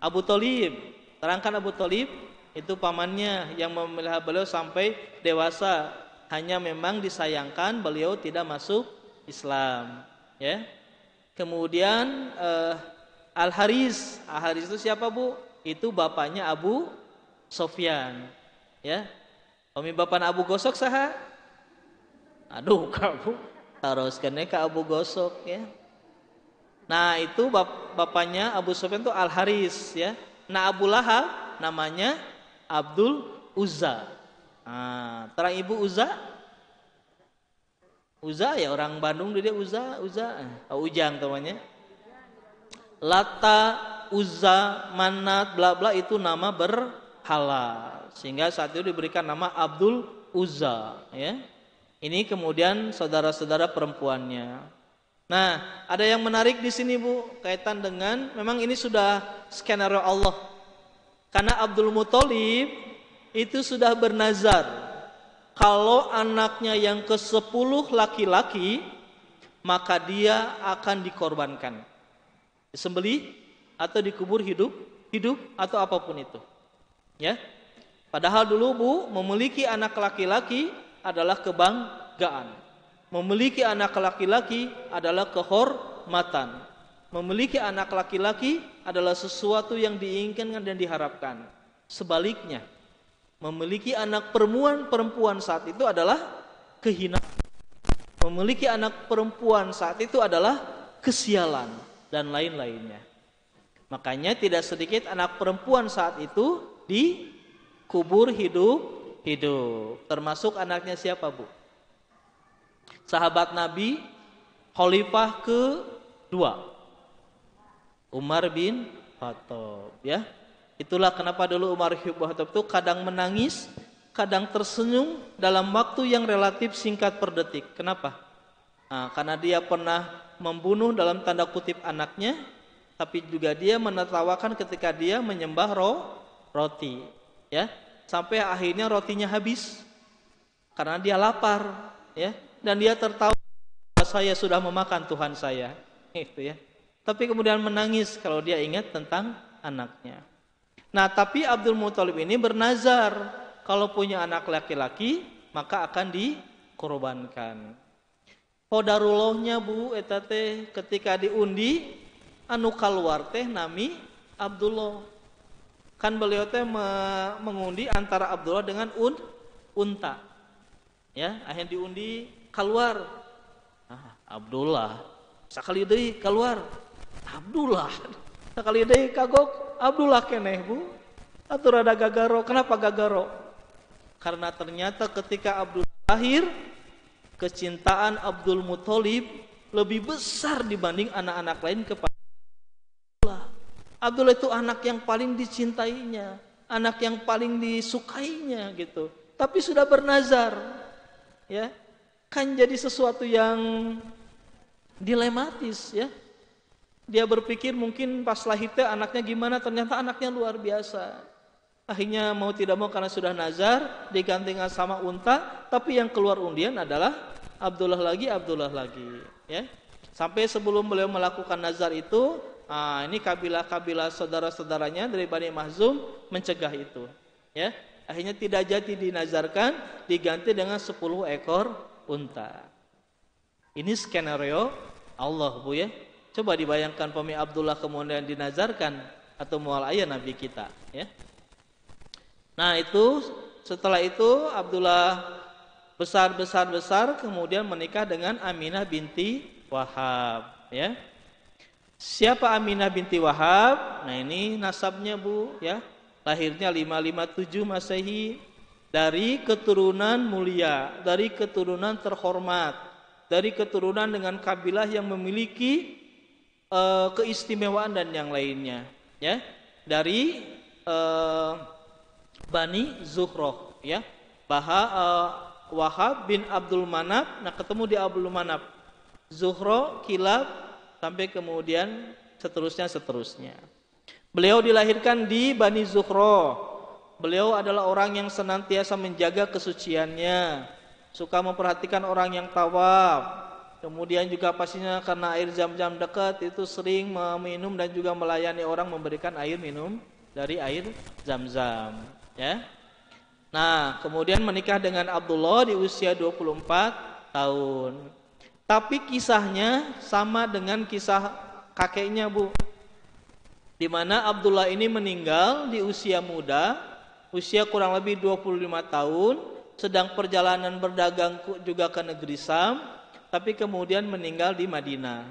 Abu Thalib, terangkan Abu Thalib itu pamannya yang memelihara beliau sampai dewasa. Hanya memang disayangkan beliau tidak masuk Islam, ya. Kemudian Al-Haris itu siapa Bu? Itu bapaknya Abu Sofyan, ya. Umi bapak Abu Gosok saha? Aduh kamu teruskan ke Abu Gosok, ya. Nah, itu bapaknya Abu Sofyan itu Al-Haris, ya. Nah, Abu Lahab namanya Abdul Uzza. Nah, terang ibu Uzza? Uzza ya, orang Bandung dia Uzza. Ujang namanya. Lata, Uzza, Manat, bla bla itu nama berhala. Sehingga saat itu diberikan nama Abdul Uzza, ya. Ini kemudian saudara-saudara perempuannya. Nah, ada yang menarik di sini Bu, kaitan dengan memang ini sudah skenario Allah. Karena Abdul Muthalib itu sudah bernazar kalau anaknya yang ke-10 laki-laki, maka dia akan dikorbankan, disembelih atau dikubur hidup atau apapun itu, ya. Padahal dulu Bu, memiliki anak laki-laki adalah kebanggaan. Memiliki anak laki-laki adalah kehormatan. Memiliki anak laki-laki adalah sesuatu yang diinginkan dan diharapkan. Sebaliknya, memiliki anak perempuan saat itu adalah kehinaan. Memiliki anak perempuan saat itu adalah kesialan dan lain-lainnya. Makanya tidak sedikit anak perempuan saat itu dikubur hidup. Termasuk anaknya siapa Bu? Sahabat Nabi, khalifah ke-2, Umar bin Khattab, ya. Itulah kenapa dulu Umar bin Khattab itu kadang menangis, kadang tersenyum dalam waktu yang relatif singkat per detik. Kenapa? Nah, karena dia pernah membunuh dalam tanda kutip anaknya, tapi juga dia menertawakan ketika dia menyembah roti, ya. Sampai akhirnya rotinya habis karena dia lapar, ya. Dan dia tertawa, saya sudah memakan Tuhan saya, gitu ya. Tapi kemudian menangis kalau dia ingat tentang anaknya. Nah, tapi Abdul Muthalib ini bernazar kalau punya anak laki-laki maka akan dikorbankan. Qadarullohnya Bu eta teh ketika diundi anu kaluar teh nami Abdullah. Kan beliau teh mengundi antara Abdullah dengan unta. Ya, akhirnya diundi keluar Abdullah, sakali deui keluar Abdullah, sakali deui kagok Abdullah keneh Bu. Atur ada gagaro. Kenapa gagaro? Karena ternyata ketika Abdullah lahir, kecintaan Abdul Muthalib lebih besar dibanding anak-anak lain kepada Abdullah. Abdullah itu anak yang paling dicintainya, anak yang paling disukainya gitu. Tapi sudah bernazar, ya. Kan jadi sesuatu yang dilematis, ya. Dia berpikir mungkin pas lahir anaknya gimana, ternyata anaknya luar biasa. Akhirnya mau tidak mau karena sudah nazar digantikan sama unta, tapi yang keluar undian adalah Abdullah lagi, ya. Sampai sebelum beliau melakukan nazar itu, ini kabilah-kabilah saudara-saudaranya dari Bani Mahzum mencegah itu, ya. Akhirnya tidak jadi dinazarkan, diganti dengan 10 ekor unta. Ini skenario Allah, Bu ya. Coba dibayangkan Pami Abdullah kemudian dinazarkan atau mual ayah Nabi kita, ya. Nah, itu setelah itu Abdullah besar kemudian menikah dengan Aminah binti Wahab, ya. Siapa Aminah binti Wahab? Nah, ini nasabnya, Bu, ya. Lahirnya 557 Masehi, dari keturunan mulia, dari keturunan terhormat, dari keturunan dengan kabilah yang memiliki keistimewaan dan yang lainnya, ya. Dari Bani Zuhroh, ya. Wahab bin Abdul Manaf, nah ketemu di Abdul Manaf, Zuhroh, Kilab, sampai kemudian seterusnya. Beliau dilahirkan di Bani Zuhroh. Beliau adalah orang yang senantiasa menjaga kesuciannya, suka memperhatikan orang yang tawaf. Kemudian juga pastinya karena air Zam-Zam dekat, itu sering meminum dan juga melayani orang, memberikan air minum dari air Zam-Zam, ya. Nah, kemudian menikah dengan Abdullah di usia 24 tahun. Tapi kisahnya sama dengan kisah kakeknya, Bu. Di mana Abdullah ini meninggal di usia muda, usia kurang lebih 25 tahun, sedang perjalanan berdagang juga ke negeri Sam, tapi kemudian meninggal di Madinah.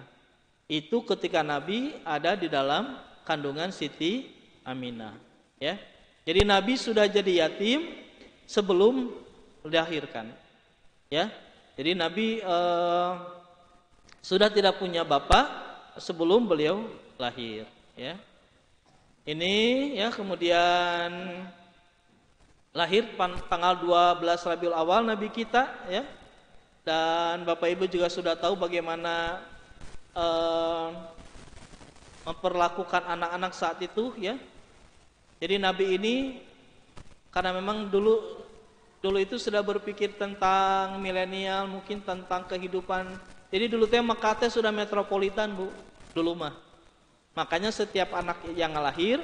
Itu ketika Nabi ada di dalam kandungan Siti Aminah, ya. Jadi Nabi sudah jadi yatim sebelum dilahirkan, ya. Jadi Nabi sudah tidak punya bapak sebelum beliau lahir, ya. Ini, ya, kemudian lahir tanggal 12 Rabiul Awal Nabi kita, ya. Dan Bapak Ibu juga sudah tahu bagaimana memperlakukan anak-anak saat itu, ya. Jadi Nabi ini karena memang dulu itu sudah berpikir tentang milenial, mungkin tentang kehidupan. Jadi dulu teh Mekah teh sudah metropolitan, Bu, dulu mah. Makanya setiap anak yang lahir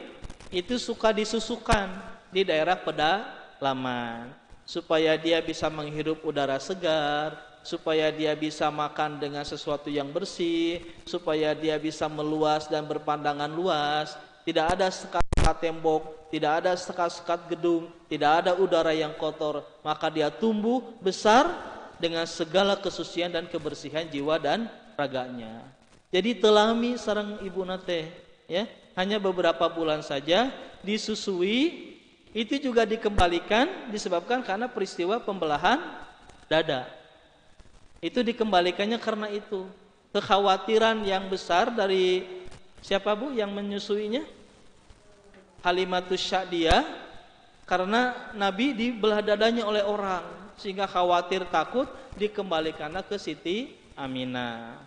itu suka disusukan di daerah pedalaman supaya dia bisa menghirup udara segar, supaya dia bisa makan dengan sesuatu yang bersih, supaya dia bisa meluas dan berpandangan luas. Tidak ada sekat-sekat tembok, tidak ada sekat-sekat gedung, tidak ada udara yang kotor. Maka dia tumbuh besar dengan segala kesucian dan kebersihan jiwa dan raganya. Jadi telami sareng ibu nate, ya, hanya beberapa bulan saja disusui. Itu juga dikembalikan disebabkan karena peristiwa pembelahan dada. Itu dikembalikannya karena itu. Kekhawatiran yang besar dari siapa, Bu, yang menyusuinya? Halimatus Sya'diyah, karena Nabi dibelah dadanya oleh orang sehingga khawatir takut, dikembalikanlah ke Siti Aminah.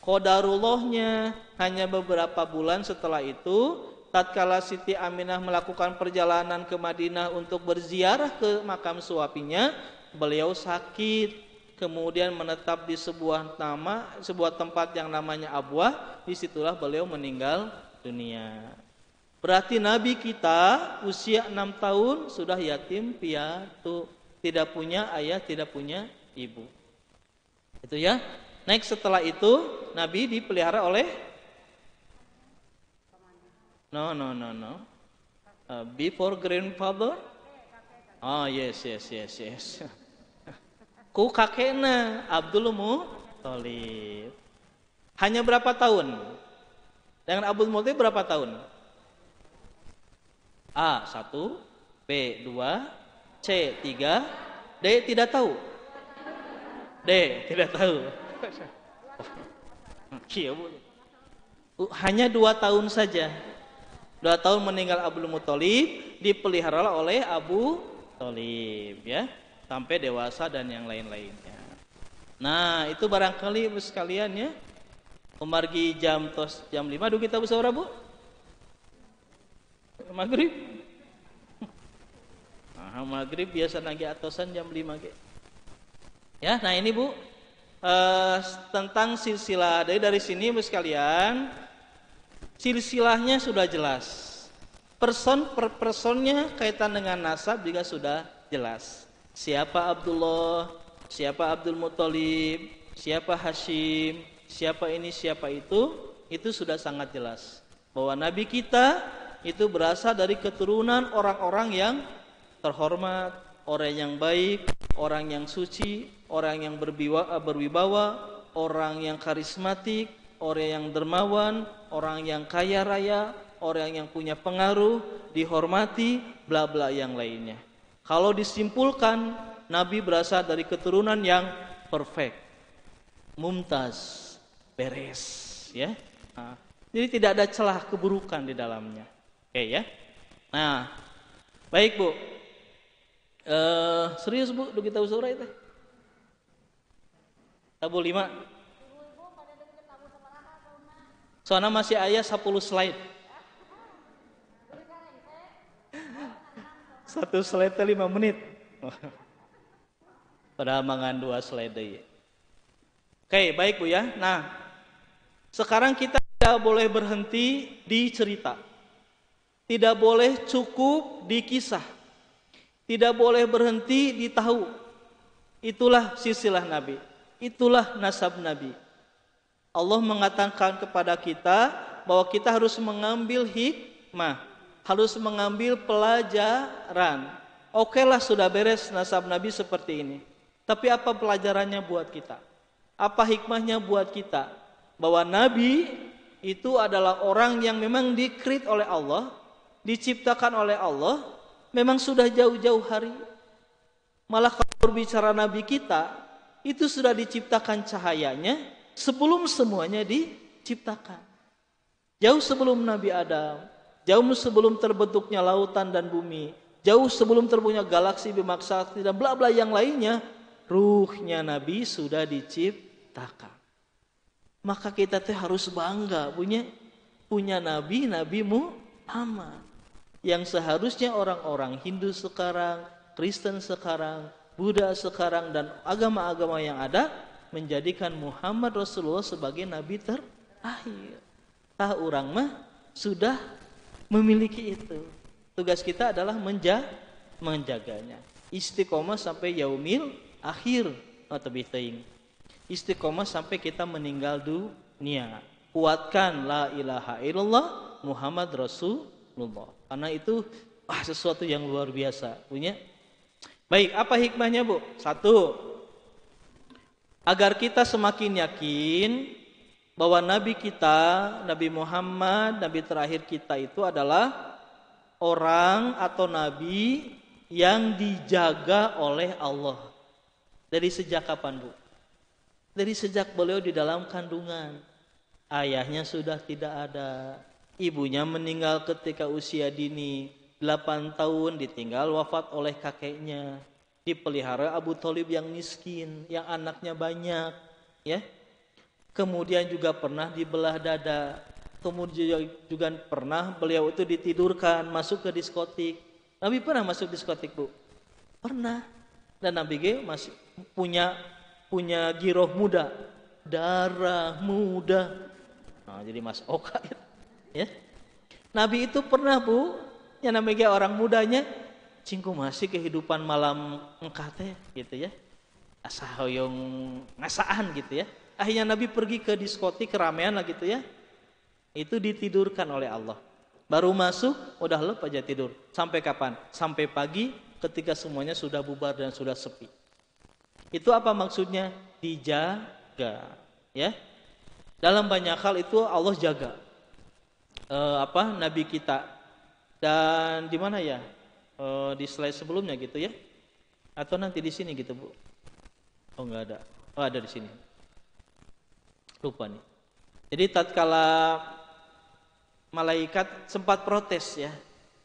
Qadarullahnya hanya beberapa bulan setelah itu, tatkala Siti Aminah melakukan perjalanan ke Madinah untuk berziarah ke makam suaminya, beliau sakit, kemudian menetap di sebuah tempat yang namanya Abwah. Disitulah beliau meninggal dunia. Berarti Nabi kita usia 6 tahun sudah yatim piatu, tidak punya ayah, tidak punya ibu. Itu, ya. Next, setelah itu Nabi dipelihara oleh before grandfather. Oh, yes. Ku kakekna Abdul Muthalib. Hanya berapa tahun? Dengan Abdul Muthalib berapa tahun? A 1, B 2, C 3, D tidak tahu. Hanya 2 tahun saja. 2 tahun meninggal Abdul Muthalib, dipelihara oleh Abu Thalib, ya, sampai dewasa dan yang lain-lainnya. Nah, itu barangkali Ibu sekalian, ya. Umargi jam 5 dulu kita bersaura, Bu. Maghrib. Nah, maghrib biasa nagi atosan jam 5 ge. Ya, nah ini, Bu, tentang silsilah. Dari sini Ibu sekalian, silsilahnya sudah jelas. Person per personnya kaitan dengan nasab juga sudah jelas. Siapa Abdullah, siapa Abdul Muthalib, siapa Hashim, siapa ini, siapa itu sudah sangat jelas. Bahwa Nabi kita itu berasal dari keturunan orang-orang yang terhormat, orang yang baik, orang yang suci, orang yang berwibawa, orang yang karismatik, orang yang dermawan, orang yang kaya raya, orang yang punya pengaruh, dihormati, bla bla yang lainnya. Kalau disimpulkan, Nabi berasal dari keturunan yang perfect, mumtaz, beres, ya. Nah, jadi tidak ada celah keburukan di dalamnya. Oke ya. Nah, baik Bu. Serius Bu, do kita usura itu. Tabu 5. Soalnya masih ayah 10 slide. Satu slide 5 menit. Padahal mangan 2 slide deh. Oke, baik Bu ya. Nah, sekarang kita tidak boleh berhenti di cerita. Tidak boleh cukup di kisah. Tidak boleh berhenti di tahu. Itulah silsilah Nabi. Itulah nasab Nabi. Allah mengatakan kepada kita bahwa kita harus mengambil hikmah, harus mengambil pelajaran. Oke lah, sudah beres nasab Nabi seperti ini. Tapi apa pelajarannya buat kita? Apa hikmahnya buat kita? Bahwa Nabi itu adalah orang yang memang di-create oleh Allah, diciptakan oleh Allah, memang sudah jauh-jauh hari. Malah kalau berbicara Nabi kita, itu sudah diciptakan cahayanya sebelum semuanya diciptakan. Jauh sebelum Nabi Adam, jauh sebelum terbentuknya lautan dan bumi, jauh sebelum terbentuknya galaksi, Bima Sakti dan bla bla yang lainnya, ruhnya Nabi sudah diciptakan. Maka kita teh harus bangga punya Nabi Muhammad yang seharusnya orang-orang Hindu sekarang, Kristen sekarang, Buddha sekarang dan agama-agama yang ada menjadikan Muhammad Rasulullah sebagai Nabi terakhir. Orang mah sudah memiliki itu. Tugas kita adalah menjaganya. Istiqomah sampai yaumil akhir atau bitain. Istiqomah sampai kita meninggal dunia. Kuatkan la ilaha illallah Muhammad Rasulullah. Karena itu sesuatu yang luar biasa punya. Baik, apa hikmahnya Bu? 1, agar kita semakin yakin bahwa Nabi kita, Nabi Muhammad, Nabi terakhir kita itu adalah orang atau Nabi yang dijaga oleh Allah. Dari sejak kapan Bu? Dari sejak beliau di dalam kandungan. Ayahnya sudah tidak ada. Ibunya meninggal ketika usia dini. 8 tahun ditinggal wafat oleh kakeknya. Dipelihara Abu Thalib yang miskin, yang anaknya banyak, ya. Kemudian juga pernah dibelah dada. Kemudian juga pernah beliau itu ditidurkan masuk ke diskotik. Nabi pernah masuk diskotik Bu? Pernah. Dan Nabi masih punya giroh muda, darah muda. Nah, jadi Mas Oka ya. Nabi itu pernah Bu, yang namanya orang mudanya cingku masih kehidupan malam engkate gitu ya. Asa hoyong ngasaan gitu ya. Akhirnya Nabi pergi ke diskotik keramaian lah gitu ya. Itu ditidurkan oleh Allah. Baru masuk udah lep aja tidur. Sampai kapan? Sampai pagi ketika semuanya sudah bubar dan sudah sepi. Itu apa maksudnya? Dijaga, ya. Dalam banyak hal itu Allah jaga. Nabi kita. Dan di mana ya? Di slide sebelumnya gitu ya. Atau nanti di sini gitu, Bu. Oh, enggak ada. Oh, ada di sini. Lupa nih. Jadi tatkala malaikat sempat protes ya.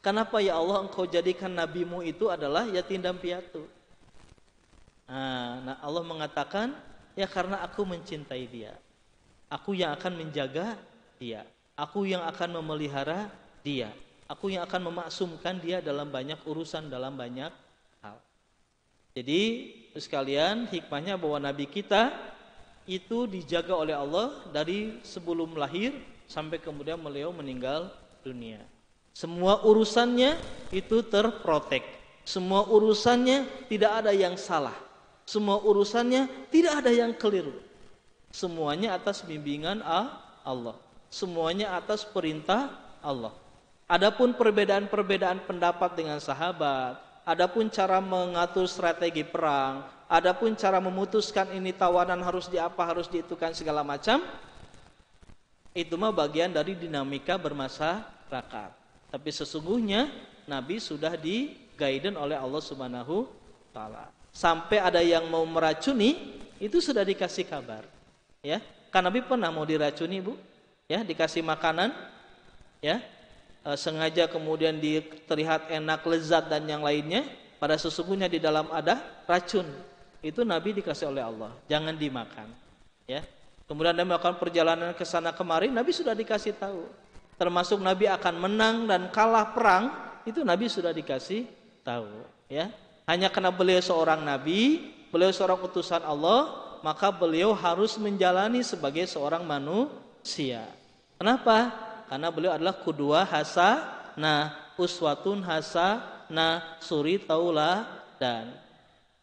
Kenapa ya Allah engkau jadikan nabimu itu adalah yatim dan piatu? Nah, Allah mengatakan, ya karena aku mencintai dia. Aku yang akan menjaga dia. Aku yang akan memelihara dia. Aku yang akan memaksumkan dia dalam banyak urusan, dalam banyak hal. Jadi, sekalian hikmahnya bahwa Nabi kita itu dijaga oleh Allah dari sebelum lahir sampai kemudian beliau meninggal dunia. Semua urusannya itu terprotek. Semua urusannya tidak ada yang salah. Semua urusannya tidak ada yang keliru. Semuanya atas bimbingan Allah. Semuanya atas perintah Allah. Adapun perbedaan-perbedaan pendapat dengan sahabat, adapun cara mengatur strategi perang, adapun cara memutuskan ini tawanan harus harus diitukan segala macam, itu mah bagian dari dinamika bermasyarakat. Tapi sesungguhnya Nabi sudah di-guidance oleh Allah Subhanahu taala. Sampai ada yang mau meracuni, itu sudah dikasih kabar. Ya, kan Nabi pernah mau diracuni, Bu. Ya, dikasih makanan, ya. Sengaja kemudian terlihat enak, lezat dan yang lainnya, pada sesungguhnya di dalam ada racun. Itu Nabi dikasih oleh Allah, jangan dimakan. Ya. Kemudian Nabi melakukan perjalanan ke sana kemari, Nabi sudah dikasih tahu. Termasuk Nabi akan menang dan kalah perang, itu Nabi sudah dikasih tahu. Ya. Hanya karena beliau seorang Nabi, beliau seorang utusan Allah, maka beliau harus menjalani sebagai seorang manusia. Kenapa? Karena beliau adalah qudwah hasanah, uswatun hasanah, suri tauladan.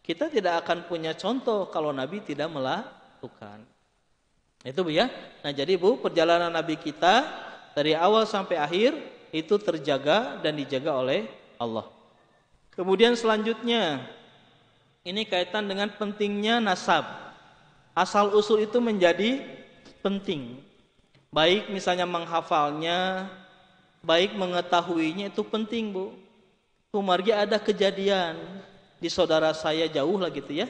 Kita tidak akan punya contoh kalau Nabi tidak melakukan. Itu Bu ya. Nah jadi Bu, perjalanan Nabi kita dari awal sampai akhir itu terjaga dan dijaga oleh Allah. Kemudian selanjutnya, ini kaitan dengan pentingnya nasab. Asal usul itu menjadi penting. Baik misalnya menghafalnya, baik mengetahuinya itu penting Bu. Kumargi ada kejadian di saudara saya jauh lah gitu ya,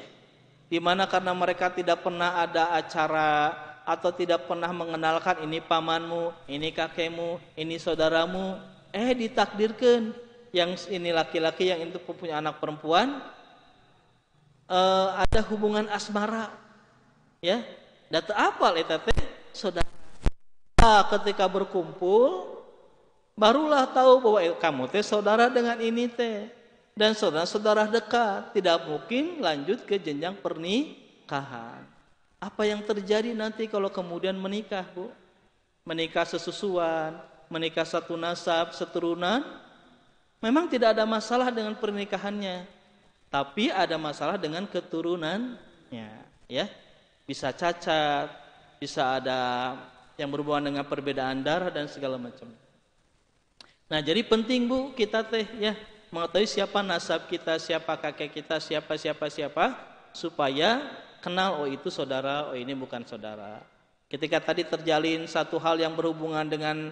di mana karena mereka tidak pernah ada acara atau tidak pernah mengenalkan ini pamanmu, ini kakekmu, ini saudaramu, ditakdirkan yang ini laki-laki yang itu punya anak perempuan, ada hubungan asmara, ya, data apal eta teh saudara. Ketika berkumpul, barulah tahu bahwa kamu teh saudara dengan ini teh, dan saudara-saudara dekat, tidak mungkin lanjut ke jenjang pernikahan. Apa yang terjadi nanti kalau kemudian menikah, Bu? Menikah sesusuan, menikah satu nasab, seturunan, memang tidak ada masalah dengan pernikahannya, tapi ada masalah dengan keturunannya, ya. Bisa cacat, bisa ada yang berhubungan dengan perbedaan darah dan segala macam. Nah, jadi penting Bu kita teh ya mengetahui siapa nasab kita, siapa kakek kita, siapa supaya kenal, oh itu saudara, oh ini bukan saudara. Ketika tadi terjalin satu hal yang berhubungan dengan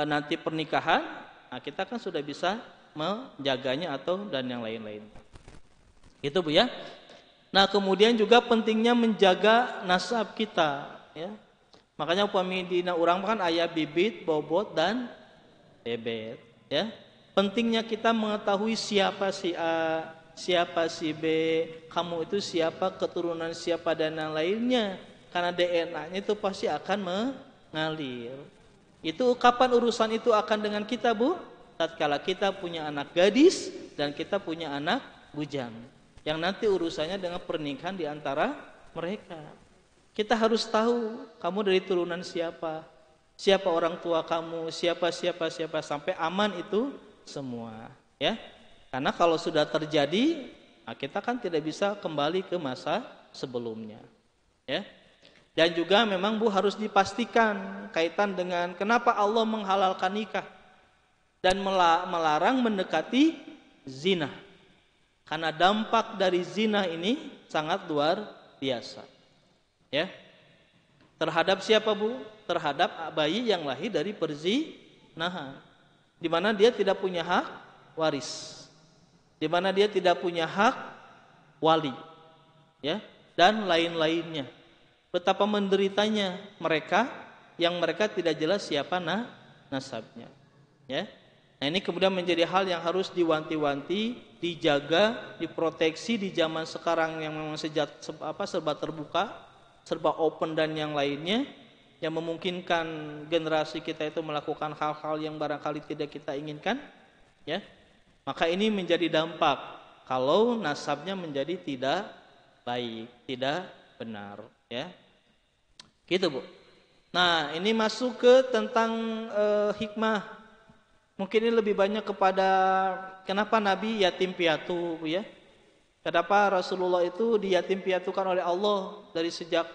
nanti pernikahan, nah kita kan sudah bisa menjaganya atau dan yang lain-lain. Itu Bu ya. Nah, kemudian juga pentingnya menjaga nasab kita, ya. Makanya upami dina urang kan aya bibit, bobot dan bebet, ya. Pentingnya kita mengetahui siapa si A, siapa si B, kamu itu siapa, keturunan siapa dan yang lainnya. Karena DNA-nya itu pasti akan mengalir. Itu kapan urusan itu akan dengan kita, Bu? Tatkala kita punya anak gadis dan kita punya anak bujang. Yang nanti urusannya dengan pernikahan di antara mereka. Kita harus tahu kamu dari turunan siapa, siapa orang tua kamu, siapa sampai aman itu semua, ya. Karena kalau sudah terjadi, nah kita kan tidak bisa kembali ke masa sebelumnya, ya. Dan juga memang Bu harus dipastikan kaitan dengan kenapa Allah menghalalkan nikah dan melarang mendekati zina. Karena dampak dari zina ini sangat luar biasa. Ya, terhadap siapa Bu? Terhadap bayi yang lahir dari perzinahan, di mana dia tidak punya hak waris, di mana dia tidak punya hak wali, ya, dan lain-lainnya. Betapa menderitanya mereka yang mereka tidak jelas siapa nasabnya, ya. Nah ini kemudian menjadi hal yang harus diwanti-wanti, dijaga, diproteksi di zaman sekarang yang memang serba terbuka, serba open dan yang lainnya, yang memungkinkan generasi kita itu melakukan hal-hal yang barangkali tidak kita inginkan, ya. Maka ini menjadi dampak kalau nasabnya menjadi tidak baik, tidak benar, ya. Gitu Bu. Nah ini masuk ke tentang hikmah. Mungkin ini lebih banyak kepada kenapa Nabi yatim piatu, Bu ya. Kenapa Rasulullah itu diyatim piatukan oleh Allah dari sejak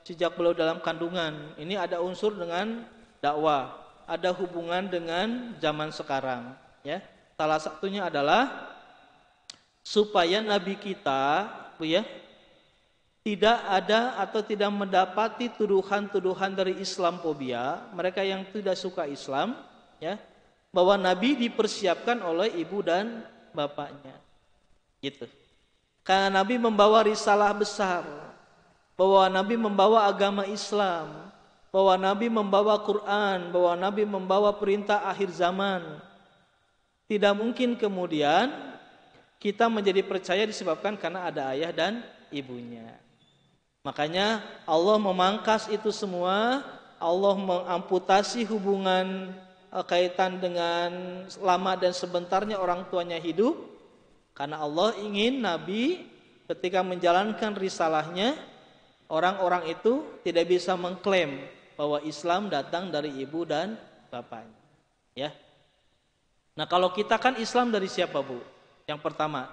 sejak beliau dalam kandungan. Ini ada unsur dengan dakwah, ada hubungan dengan zaman sekarang, ya. Salah satunya adalah supaya nabi kita, Bu ya, tidak ada atau tidak mendapati tuduhan-tuduhan dari Islamfobia, mereka yang tidak suka Islam, ya, bahwa nabi dipersiapkan oleh ibu dan bapaknya. Gitu. Karena nabi membawa risalah besar, bahwa nabi membawa agama Islam, bahwa nabi membawa Quran, bahwa nabi membawa perintah akhir zaman. Tidak mungkin kemudian kita menjadi percaya disebabkan karena ada ayah dan ibunya. Makanya Allah memangkas itu semua, Allah mengamputasi hubungan kaitan dengan lama dan sebentarnya orang tuanya hidup, karena Allah ingin nabi ketika menjalankan risalahnya, orang-orang itu tidak bisa mengklaim bahwa Islam datang dari ibu dan bapaknya, ya. Nah, kalau kita kan Islam dari siapa, Bu? Yang pertama,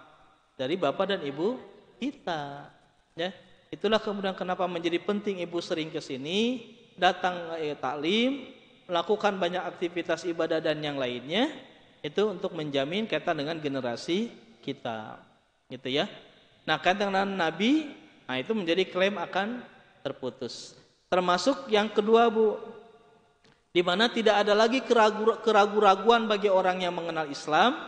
dari bapak dan ibu kita, ya. Itulah kemudian kenapa menjadi penting ibu sering ke sini, datang taklim, melakukan banyak aktivitas ibadah dan yang lainnya, itu untuk menjamin kaitan dengan generasi kita, gitu ya. Nah, kaitan dengan nabi, nah itu menjadi klaim akan terputus. Termasuk yang kedua, Bu, di mana tidak ada lagi keraguan bagi orang yang mengenal Islam,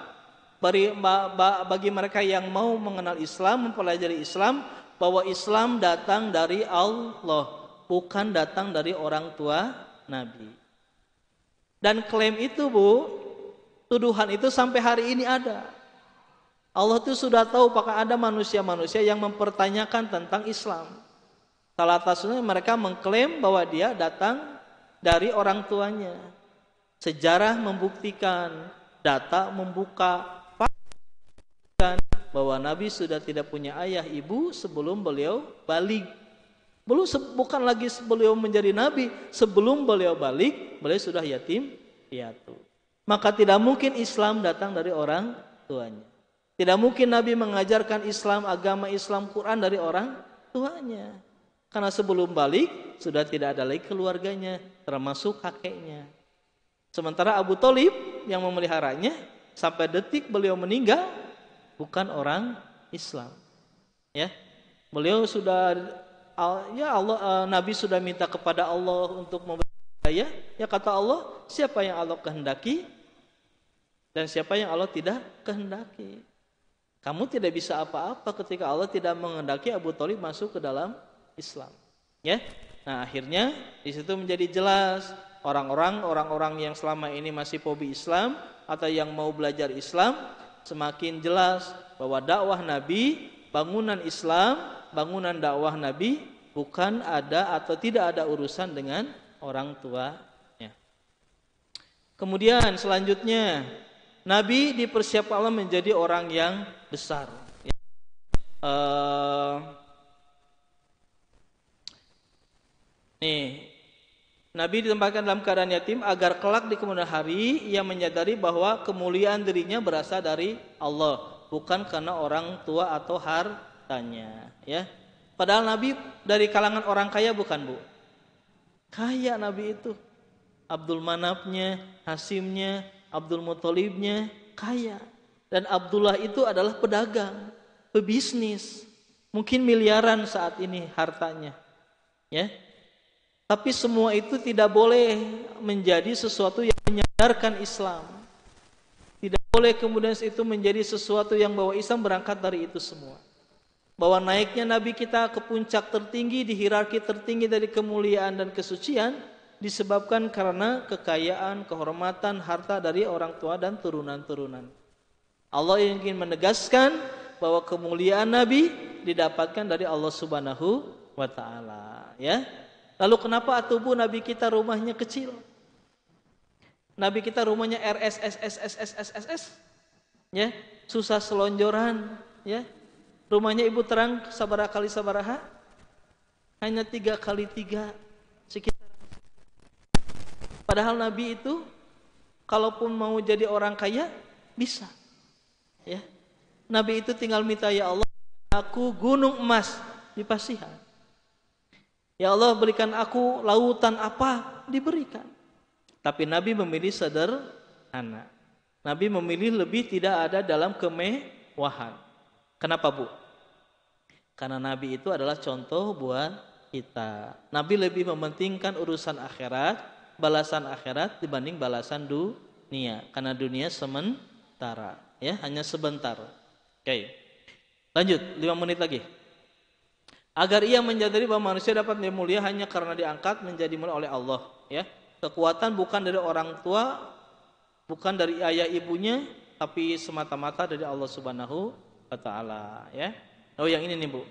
bagi mereka yang mau mengenal Islam, mempelajari Islam, bahwa Islam datang dari Allah, bukan datang dari orang tua Nabi. Dan klaim itu, Bu, tuduhan itu sampai hari ini ada. Allah itu sudah tahu apakah ada manusia-manusia yang mempertanyakan tentang Islam. Salah satunya mereka mengklaim bahwa dia datang dari orang tuanya. Sejarah membuktikan, data membuka fakta bahwa Nabi sudah tidak punya ayah ibu sebelum beliau balik. Bukan lagi beliau menjadi Nabi, sebelum beliau balik, beliau sudah yatim piatu. Maka tidak mungkin Islam datang dari orang tuanya. Tidak mungkin Nabi mengajarkan Islam, agama Islam, Quran dari orang tuanya. Karena sebelum balik sudah tidak ada lagi keluarganya, termasuk kakeknya. Sementara Abu Thalib yang memeliharanya sampai detik beliau meninggal bukan orang Islam. Ya, beliau sudah, ya Allah, Nabi sudah minta kepada Allah untuk memberi hidayah. Ya kata Allah, siapa yang Allah kehendaki dan siapa yang Allah tidak kehendaki. Kamu tidak bisa apa-apa ketika Allah tidak menghendaki Abu Thalib masuk ke dalam Islam, ya. Nah, akhirnya di situ menjadi jelas orang-orang yang selama ini masih fobi Islam atau yang mau belajar Islam, semakin jelas bahwa dakwah Nabi, bangunan Islam, bangunan dakwah Nabi bukan ada atau tidak ada urusan dengan orang tuanya. Kemudian selanjutnya Nabi dipersiapkan Allah menjadi orang yang besar. Nabi ditempatkan dalam keadaan yatim agar kelak di kemudian hari ia menyadari bahwa kemuliaan dirinya berasal dari Allah, bukan karena orang tua atau hartanya, ya. Padahal Nabi dari kalangan orang kaya, bukan, Bu? Kaya Nabi itu. Abdul Manafnya, Hasimnya, Abdul Muthalibnya kaya. Dan Abdullah itu adalah pedagang, pebisnis. Mungkin miliaran saat ini hartanya, ya. Tapi semua itu tidak boleh menjadi sesuatu yang menyadarkan Islam. Tidak boleh kemudian itu menjadi sesuatu yang bahwa Islam berangkat dari itu semua. Bahwa naiknya Nabi kita ke puncak tertinggi, di hierarki tertinggi dari kemuliaan dan kesucian, disebabkan karena kekayaan, kehormatan, harta dari orang tua dan turunan-turunan. Allah ingin menegaskan bahwa kemuliaan Nabi didapatkan dari Allah Subhanahu wa Ta'ala, ya. Lalu kenapa atubu Nabi kita rumahnya kecil? Nabi kita rumahnya RSSSSSSS, ya, susah selonjoran, ya. Rumahnya Ibu terang sabaraha kali sabaraha? Hanya 3 kali 3 sekitar. Padahal Nabi itu kalaupun mau jadi orang kaya bisa, ya. Nabi itu tinggal minta, ya Allah, aku gunung emas di Pasihan. Ya Allah berikan aku lautan apa, diberikan. Tapi Nabi memilih sederhana. Nabi memilih lebih tidak ada dalam kemewahan. Kenapa Bu? Karena Nabi itu adalah contoh buat kita. Nabi lebih mementingkan urusan akhirat, balasan akhirat dibanding balasan dunia. Karena dunia sementara, ya hanya sebentar. Oke, lanjut 5 menit lagi. Agar ia menyadari bahwa manusia dapat menjadi mulia hanya karena diangkat menjadi mulia oleh Allah. Ya, kekuatan bukan dari orang tua, bukan dari ayah ibunya, tapi semata-mata dari Allah Subhanahu wa Ta'ala. Ya. Oh yang ini nih Bu,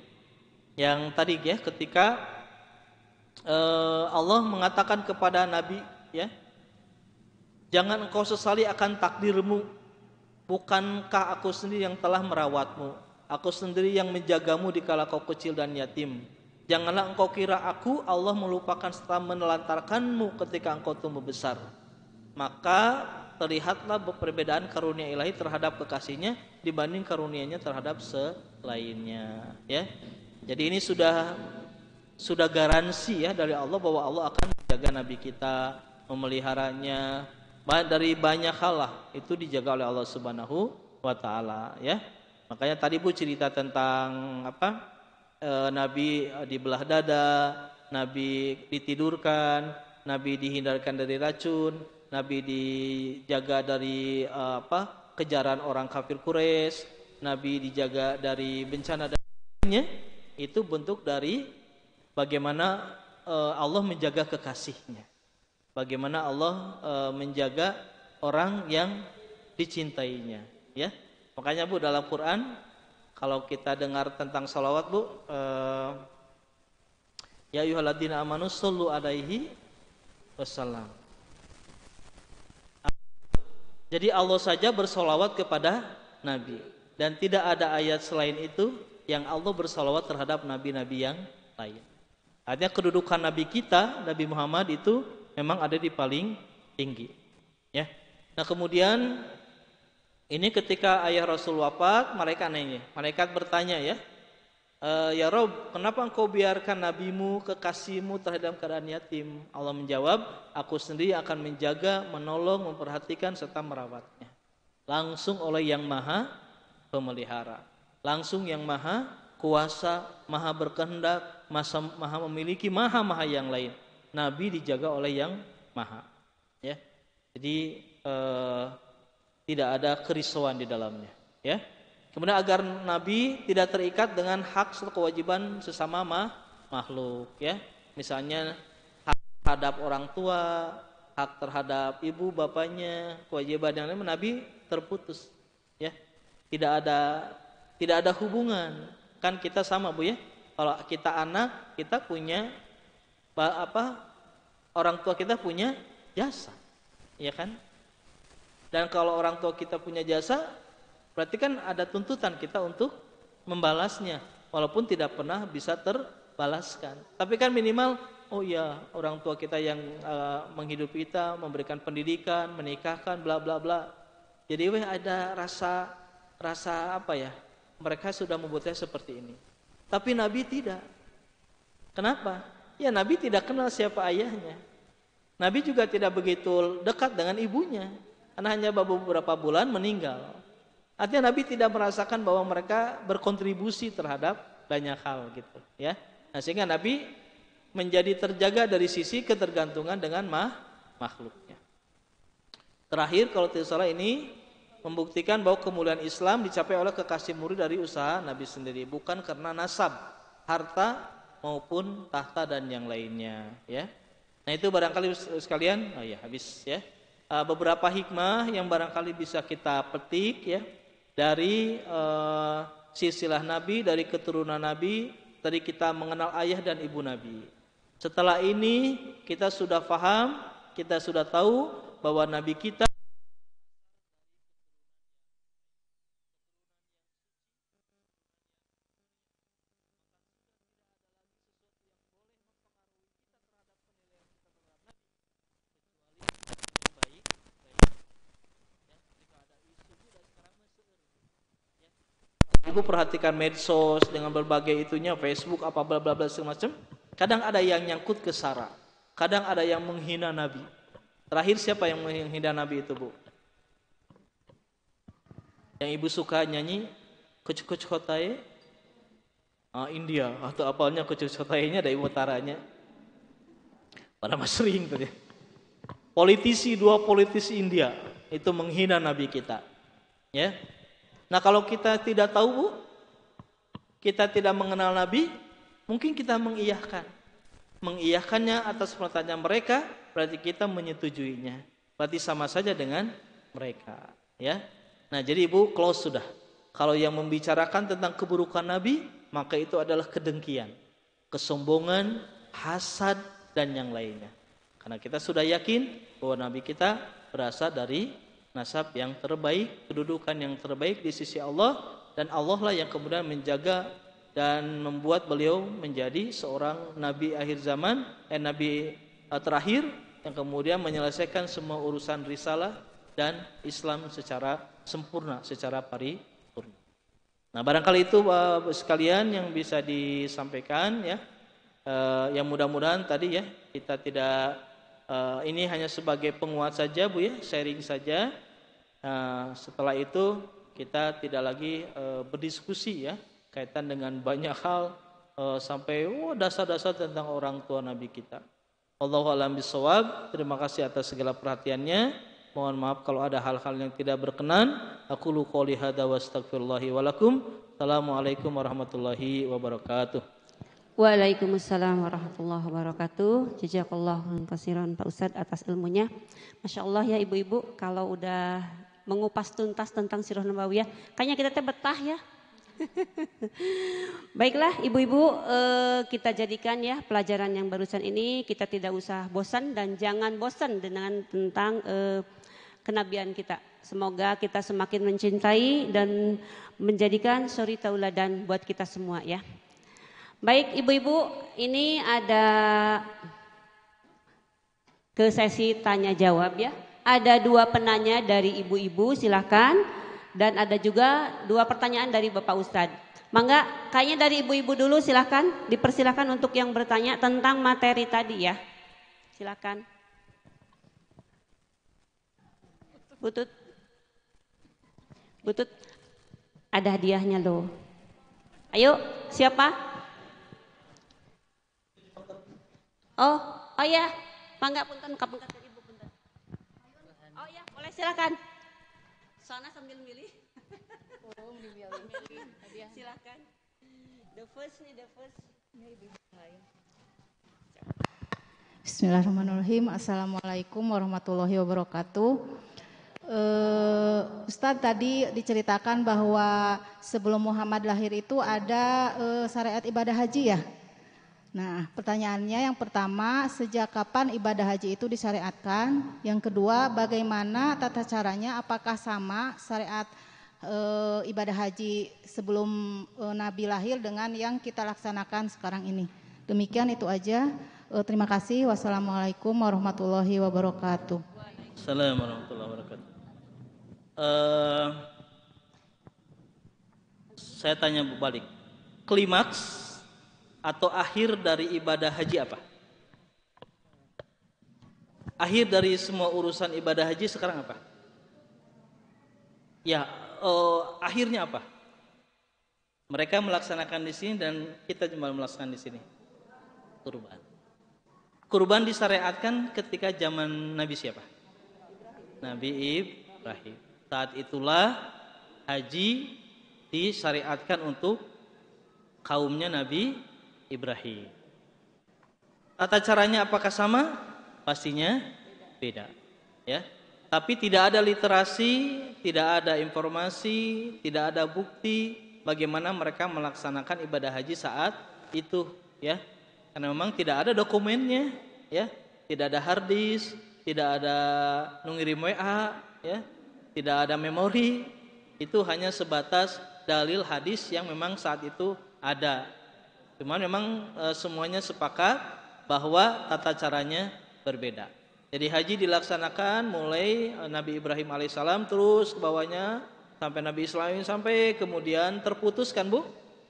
yang tadi ya ketika Allah mengatakan kepada Nabi, ya, jangan engkau sesali akan takdirmu, bukankah aku sendiri yang telah merawatmu, aku sendiri yang menjagamu dikala kau kecil dan yatim. Janganlah engkau kira aku Allah melupakan serta menelantarkanmu ketika engkau tumbuh besar. Maka terlihatlah perbedaan karunia ilahi terhadap kekasihnya dibanding karunianya terhadap selainnya, ya. Jadi ini sudah garansi ya dari Allah bahwa Allah akan menjaga Nabi kita, memeliharanya dari banyak hal lah, itu dijaga oleh Allah Subhanahu wa Ta'ala, ya. Makanya tadi Bu cerita tentang Nabi dibelah dada, Nabi ditidurkan, Nabi dihindarkan dari racun, Nabi dijaga dari kejaran orang kafir Quraisy, Nabi dijaga dari bencana dan lainnya. Itu bentuk dari bagaimana Allah menjaga kekasihnya, bagaimana Allah menjaga orang yang dicintainya, ya. Makanya Bu dalam Quran kalau kita dengar tentang salawat Bu, ya ayyuhalladzina amanu shollu alaihi wassalam. Jadi Allah saja bersolawat kepada Nabi, dan tidak ada ayat selain itu yang Allah bersolawat terhadap nabi-nabi yang lain. Artinya kedudukan Nabi kita, Nabi Muhammad itu memang ada di paling tinggi, ya. Nah kemudian ini ketika ayah Rasul wafat, malaikat bertanya, ya, ya Rob, kenapa engkau biarkan nabimu, kekasihmu terhadap keadaan yatim? Allah menjawab, aku sendiri akan menjaga, menolong, memperhatikan serta merawatnya. Langsung oleh yang maha pemelihara, langsung yang maha kuasa, maha berkehendak, maha memiliki maha yang lain. Nabi dijaga oleh yang maha, ya. Jadi tidak ada kerisauan di dalamnya, ya. Kemudian agar Nabi tidak terikat dengan hak serta kewajiban sesama makhluk, ya. Misalnya hak terhadap orang tua, hak terhadap ibu bapaknya, kewajiban yang lain Nabi terputus, ya. Tidak ada hubungan. Kan kita sama Bu, ya. Kalau kita anak, kita punya orang tua kita punya jasa, ya kan? Dan kalau orang tua kita punya jasa, berarti kan ada tuntutan kita untuk membalasnya, walaupun tidak pernah bisa terbalaskan. Tapi kan minimal, oh ya orang tua kita yang menghidupi kita, memberikan pendidikan, menikahkan, bla bla bla. Jadi ada rasa mereka sudah membuatnya seperti ini. Tapi Nabi tidak. Kenapa? Ya Nabi tidak kenal siapa ayahnya. Nabi juga tidak begitu dekat dengan ibunya, karena hanya beberapa bulan meninggal. Artinya Nabi tidak merasakan bahwa mereka berkontribusi terhadap banyak hal gitu, ya. Nah, sehingga Nabi menjadi terjaga dari sisi ketergantungan dengan makhluknya. Terakhir kalau tidak salah ini membuktikan bahwa kemuliaan Islam dicapai oleh kekasih murid dari usaha Nabi sendiri, bukan karena nasab, harta maupun tahta dan yang lainnya, ya. Nah, itu barangkali sekalian, habis, ya. Beberapa hikmah yang barangkali bisa kita petik, ya, dari silsilah Nabi, dari keturunan Nabi, dari kita mengenal ayah dan ibu Nabi. Setelah ini kita sudah paham, kita sudah tahu bahwa Nabi kita Ibu perhatikan medsos dengan berbagai itunya, Facebook apa bla bla bla segala macam. Kadang ada yang nyangkut ke sara, kadang ada yang menghina Nabi. Terakhir siapa yang menghina Nabi itu, Bu? Yang ibu suka nyanyi kuch kotae India atau apalnya kuch kotae-nya dari utaranya. Pada mas sering tuh ya. Dua politisi India itu menghina Nabi kita. Ya. Nah, kalau kita tidak tahu, Bu, kita tidak mengenal Nabi, mungkin kita mengiyahkannya atas perkataan mereka, berarti kita menyetujuinya. Berarti sama saja dengan mereka, ya. Nah, jadi Ibu close sudah. Kalau yang membicarakan tentang keburukan Nabi, maka itu adalah kedengkian, kesombongan, hasad, dan yang lainnya. Karena kita sudah yakin bahwa Nabi kita berasal dari nasab yang terbaik, kedudukan yang terbaik di sisi Allah, dan Allah lah yang kemudian menjaga dan membuat beliau menjadi seorang nabi akhir zaman, nabi terakhir yang kemudian menyelesaikan semua urusan risalah dan Islam secara sempurna, secara paripurna. Nah, barangkali itu sekalian yang bisa disampaikan ya. Yang mudah-mudahan tadi ya kita tidak ini hanya sebagai penguat saja, Bu ya, sharing saja. Setelah itu kita tidak lagi berdiskusi ya kaitan dengan banyak hal sampai dasar-dasar tentang orang tua Nabi kita. Allahu a'lam bishawab. Terima kasih atas segala perhatiannya. Mohon maaf kalau ada hal-hal yang tidak berkenan. Aqulu qouli hadza wa astaghfirullahi wa lakum. Assalamualaikum warahmatullahi wabarakatuh. Waalaikumsalam warahmatullahi wabarakatuh. Jazakallahu khairan Pak Ustadz atas ilmunya. Masya Allah ya ibu-ibu, kalau udah mengupas tuntas tentang Sirah Nabawiyah, kayaknya kita teh betah ya. Baiklah ibu-ibu, kita jadikan ya pelajaran yang barusan ini, kita tidak usah bosan dan jangan bosan dengan tentang kenabian kita. Semoga kita semakin mencintai dan menjadikan suri tauladan buat kita semua ya. Baik ibu-ibu, ini ada ke sesi tanya jawab ya. Ada 2 penanya dari ibu-ibu, silahkan. Dan ada juga 2 pertanyaan dari Bapak Ustadz. Mangga, kayaknya dari ibu-ibu dulu silahkan. Dipersilahkan untuk yang bertanya tentang materi tadi ya. Silahkan. Butut, ada hadiahnya loh. Ayo, siapa? Oh ya, mangga punten kapunten ibu punten. Oh ya, boleh silakan. Soalnya sambil milih. Oh, milih. Silakan. The first. Bismillahirrahmanirrahim. Assalamualaikum warahmatullahi wabarakatuh. Ustadz tadi diceritakan bahwa sebelum Muhammad lahir itu ada syariat ibadah haji ya. Nah, pertanyaannya yang pertama, sejak kapan ibadah haji itu disyariatkan? Yang kedua, bagaimana tata caranya? Apakah sama syariat ibadah haji sebelum Nabi lahir dengan yang kita laksanakan sekarang ini? Demikian itu aja. Terima kasih. Wassalamualaikum warahmatullahi wabarakatuh. Assalamualaikum warahmatullahi wabarakatuh. Saya tanya berbalik. Klimaks atau akhir dari ibadah haji apa? Akhir dari semua urusan ibadah haji sekarang apa? Ya, akhirnya apa? Mereka melaksanakan di sini dan kita cuma melaksanakan di sini. Kurban. Kurban disyariatkan ketika zaman Nabi siapa? Nabi Ibrahim. Saat itulah haji disyariatkan untuk kaumnya Nabi Ibrahim. Tata caranya apakah sama? Pastinya beda, ya. Tapi tidak ada literasi, tidak ada informasi, tidak ada bukti bagaimana mereka melaksanakan ibadah haji saat itu, ya. Karena memang tidak ada dokumennya, ya. Tidak ada hard disk, tidak ada ngirim WA, ya. Tidak ada memori. Itu hanya sebatas dalil hadis yang memang saat itu ada. Cuman memang semuanya sepakat bahwa tata caranya berbeda. Jadi haji dilaksanakan mulai Nabi Ibrahim alaihissalam terus ke bawahnya sampai Nabi Ismail, sampai kemudian terputus kan Bu?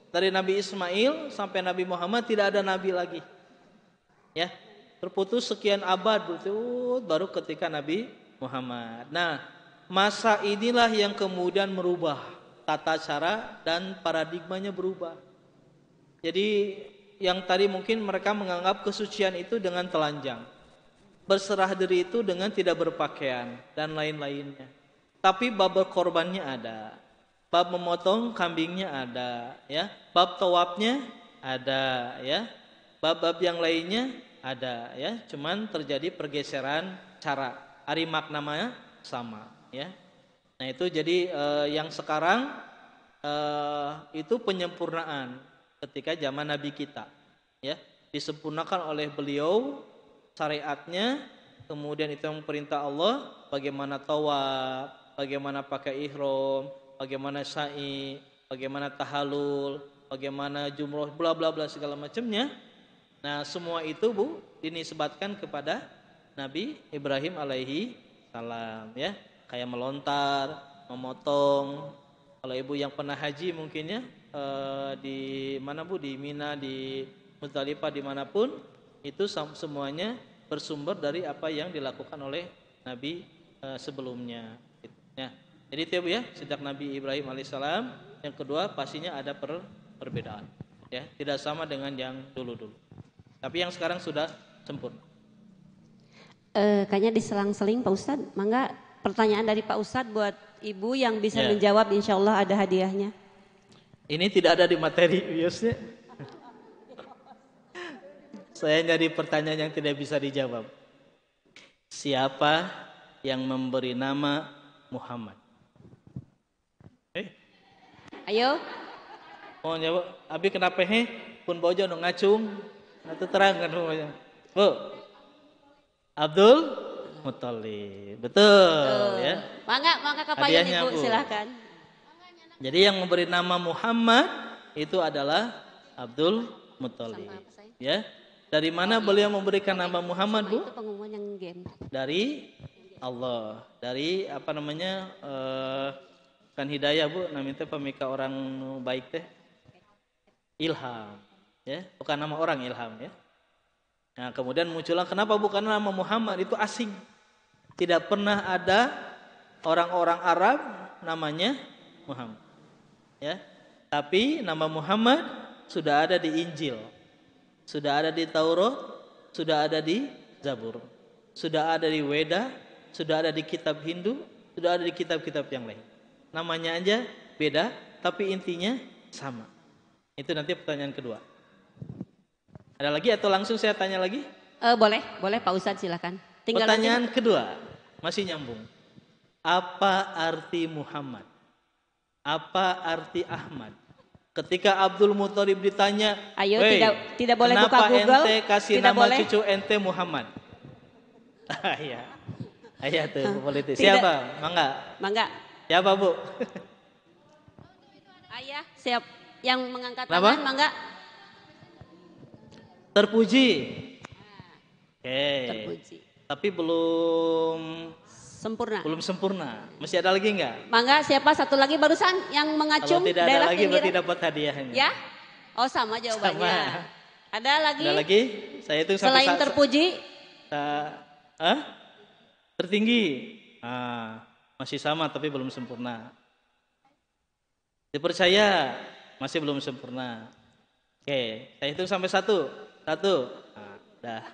Dari Nabi Ismail sampai Nabi Muhammad tidak ada nabi lagi. Ya, terputus sekian abad betul baru ketika Nabi Muhammad. Nah, masa inilah yang kemudian merubah tata cara dan paradigmanya berubah. Jadi yang tadi mungkin mereka menganggap kesucian itu dengan telanjang, berserah diri itu dengan tidak berpakaian dan lain-lainnya. Tapi bab berkorbannya ada, bab memotong kambingnya ada, ya, bab tawafnya ada, ya, bab-bab yang lainnya ada, ya. Cuman terjadi pergeseran cara, ari maknanya sama, ya. Nah itu jadi yang sekarang itu penyempurnaan ketika zaman Nabi kita, ya, disempurnakan oleh beliau syariatnya, kemudian itu yang perintah Allah, bagaimana tawaf, bagaimana pakai ihram, bagaimana sa'i, bagaimana tahalul, bagaimana jumroh, bla bla bla segala macamnya. Nah semua itu Bu dinisbatkan kepada Nabi Ibrahim alaihi salam, ya, kayak melontar, memotong. Kalau ibu yang pernah haji mungkinnya di mana Bu, di Mina, di Muzdalifah, dimanapun itu semuanya bersumber dari apa yang dilakukan oleh Nabi sebelumnya. Ya. Jadi itu ya Bu ya, sejak Nabi Ibrahim alaihissalam. Yang kedua pastinya ada perbedaan, ya, tidak sama dengan yang dulu-dulu. Tapi yang sekarang sudah sempurna. Kayaknya diselang-seling Pak Ustadz. Mangga pertanyaan dari Pak Ustadz buat Ibu yang bisa Ya. menjawab, insya Allah ada hadiahnya. Ini tidak ada di materi biasanya. Saya nyari pertanyaan yang tidak bisa dijawab. Siapa yang memberi nama Muhammad? Ayo. Mau jawab? Abi kenapa pun bojo nu ngacung? Nanti terang kan semuanya. Bu. Abdul Muthalib. Betul, ya. Mangga kepayan Hadiahnya, Ibu, Bu. silakan. Jadi yang memberi nama Muhammad itu adalah Abdul Muthalib. Sama apa saya? Ya. Dari mana beliau memberikan nama Muhammad, Bu? Itu pengumuman yang game. Dari Allah. Dari apa namanya? Kan hidayah, Bu, namanya pemika orang baik teh. Ilham, ya. Bukan nama orang, ilham, ya. Nah, kemudian muncullah kenapa bukan nama Muhammad, itu asing. Tidak pernah ada orang-orang Arab namanya Muhammad. Ya. Tapi nama Muhammad sudah ada di Injil. Sudah ada di Taurat, sudah ada di Zabur. Sudah ada di Weda, sudah ada di kitab Hindu, sudah ada di kitab-kitab yang lain. Namanya aja beda, tapi intinya sama. Itu nanti pertanyaan kedua. Ada lagi atau langsung saya tanya lagi? Boleh Pak Ustadz silakan. Tinggal Pertanyaan nanti. kedua, masih nyambung. Apa arti Muhammad? Apa arti Ahmad? Ketika Abdul Muthalib ditanya, Ayo, "Wey, tidak boleh buka kenapa Google, ente kasih tidak nama boleh." cucu ente Muhammad?" Iya. Ayah tuh politik. Tidak. Siapa? Mangga. Siapa, Bu? Ayah, siap yang mengangkat Kenapa? tangan, mangga. Terpuji. Oke. Terpuji. Tapi belum Sempurna. sempurna. Masih ada lagi enggak? Mangga, siapa satu lagi barusan yang mengacung Kalau tidak ada daerah lagi pinggir? berarti dapat hadiahnya. Ya? Oh, sama jawabannya. Sama. Ada lagi? Ada lagi? Saya itu sampai Selain terpuji, tertinggi. Masih sama tapi belum sempurna. Dipercaya masih belum sempurna. Oke, saya hitung sampai satu. Dah.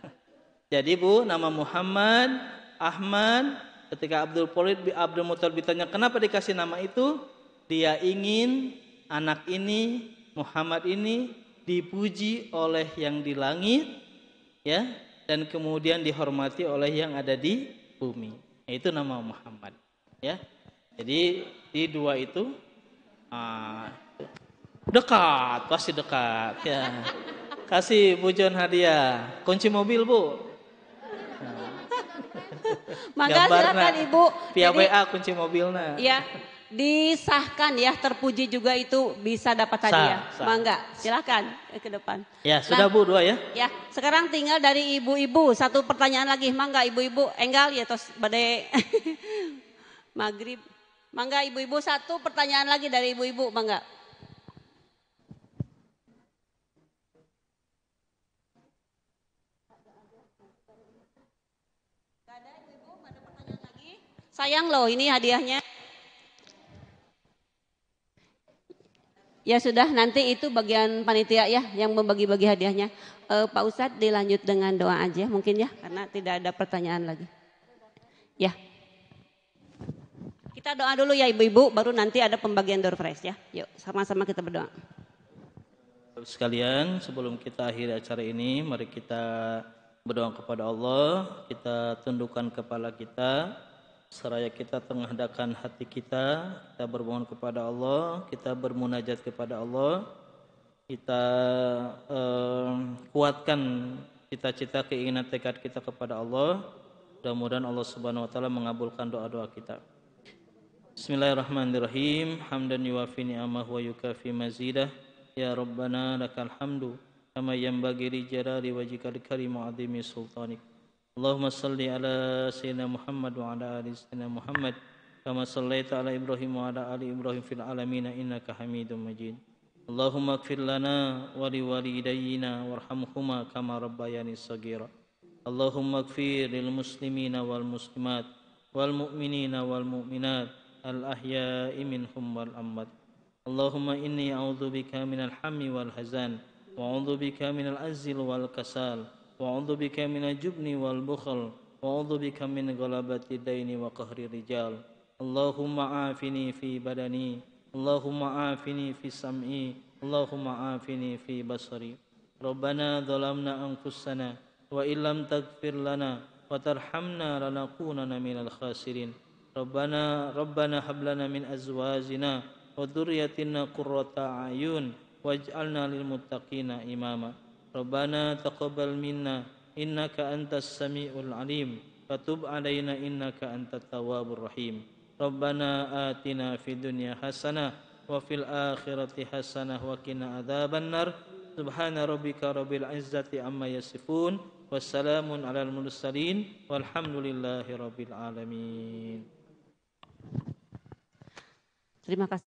Jadi Bu, nama Muhammad, Ahmad, ketika Abdul Muthalib ditanya kenapa dikasih nama itu, dia ingin anak ini, Muhammad ini dipuji oleh yang di langit, ya, dan kemudian dihormati oleh yang ada di bumi. Itu nama Muhammad, ya. Jadi di dua itu dekat, pasti dekat, ya. Kasih Bu Jon hadiah, kunci mobil, Bu. mangga silakan Ibu. Via Jadi, WA kunci mobilnya. ya, disahkan ya, terpuji juga itu bisa dapat hadiah. Sah. Mangga, silakan ke depan. Ya, sudah Bu, dua ya. Ya, sekarang tinggal dari ibu-ibu. Satu pertanyaan lagi, mangga ibu-ibu. Enggal ya tos bade maghrib. Mangga ibu-ibu, satu pertanyaan lagi dari ibu-ibu, mangga. Sayang loh ini hadiahnya. Ya sudah, nanti itu bagian panitia ya yang membagi-bagi hadiahnya. Pak Ustadz dilanjut dengan doa aja mungkin ya, karena tidak ada pertanyaan lagi. Ya. Kita doa dulu ya ibu-ibu, baru nanti ada pembagian door prize ya. Yuk sama-sama kita berdoa. Sekalian, sebelum kita akhiri acara ini, mari kita berdoa kepada Allah, kita tundukkan kepala kita, seraya kita tengadahkan hati kita bermohon kepada Allah, kita bermunajat kepada Allah, kita kuatkan cita-cita, keinginan, tekad kita kepada Allah. Mudah-mudahan Allah Subhanahu wa taala mengabulkan doa-doa kita. Bismillahirrahmanirrahim. Hamdan yuwafi ni'amahu wa yukafi mazidah. Ya Rabbana lakal hamdu kama yanbaghi li jalali wajhikal karim wa 'azimi sultanik. Allahumma salli ala sayyidina Muhammad wa ala ali sayyidina Muhammad kama sallaita ala Ibrahim wa ala ali Ibrahim fil alamin innaka Hamidum Majid. Allahumma ighfir lana wa liwalidayna warhamhuma kama rabbayani shaghira. Allahumma ighfir lil muslimina wal muslimat wal mu'minina wal mu'minat al ahya'i minhum wal amwat. Allahumma inni a'udzubika minal hammi wal hazan wa a'udzubika minal azil wal kasal wa a'udzubika minal jubni wal bukhl wa a'udzubika min ghalabati daini wa qahri rijal. Allahumma afini fi badani, Allahumma afini fi sam'i, Allahumma afini fi basari. Rabbana dhalamna anfusana wa illam taghfir lana wa tarhamna lanakunanna minal khasirin. Rabbana hab lana min azwajina wa dzurriyyatina qurrata a'yun waj'alna lil muttaqina imama. Rabbana taqabbal minna innaka antas samiul alim wa tub 'alaina innaka antat tawwabur rahim. Rabbana atina fid dunya hasanah wa fil akhirati hasanah wa qina adzaban nar. Subhana rabbika rabbil izzati amma yasifun wassalamun alal mursalin walhamdulillahi rabbil alamin. Terima kasih.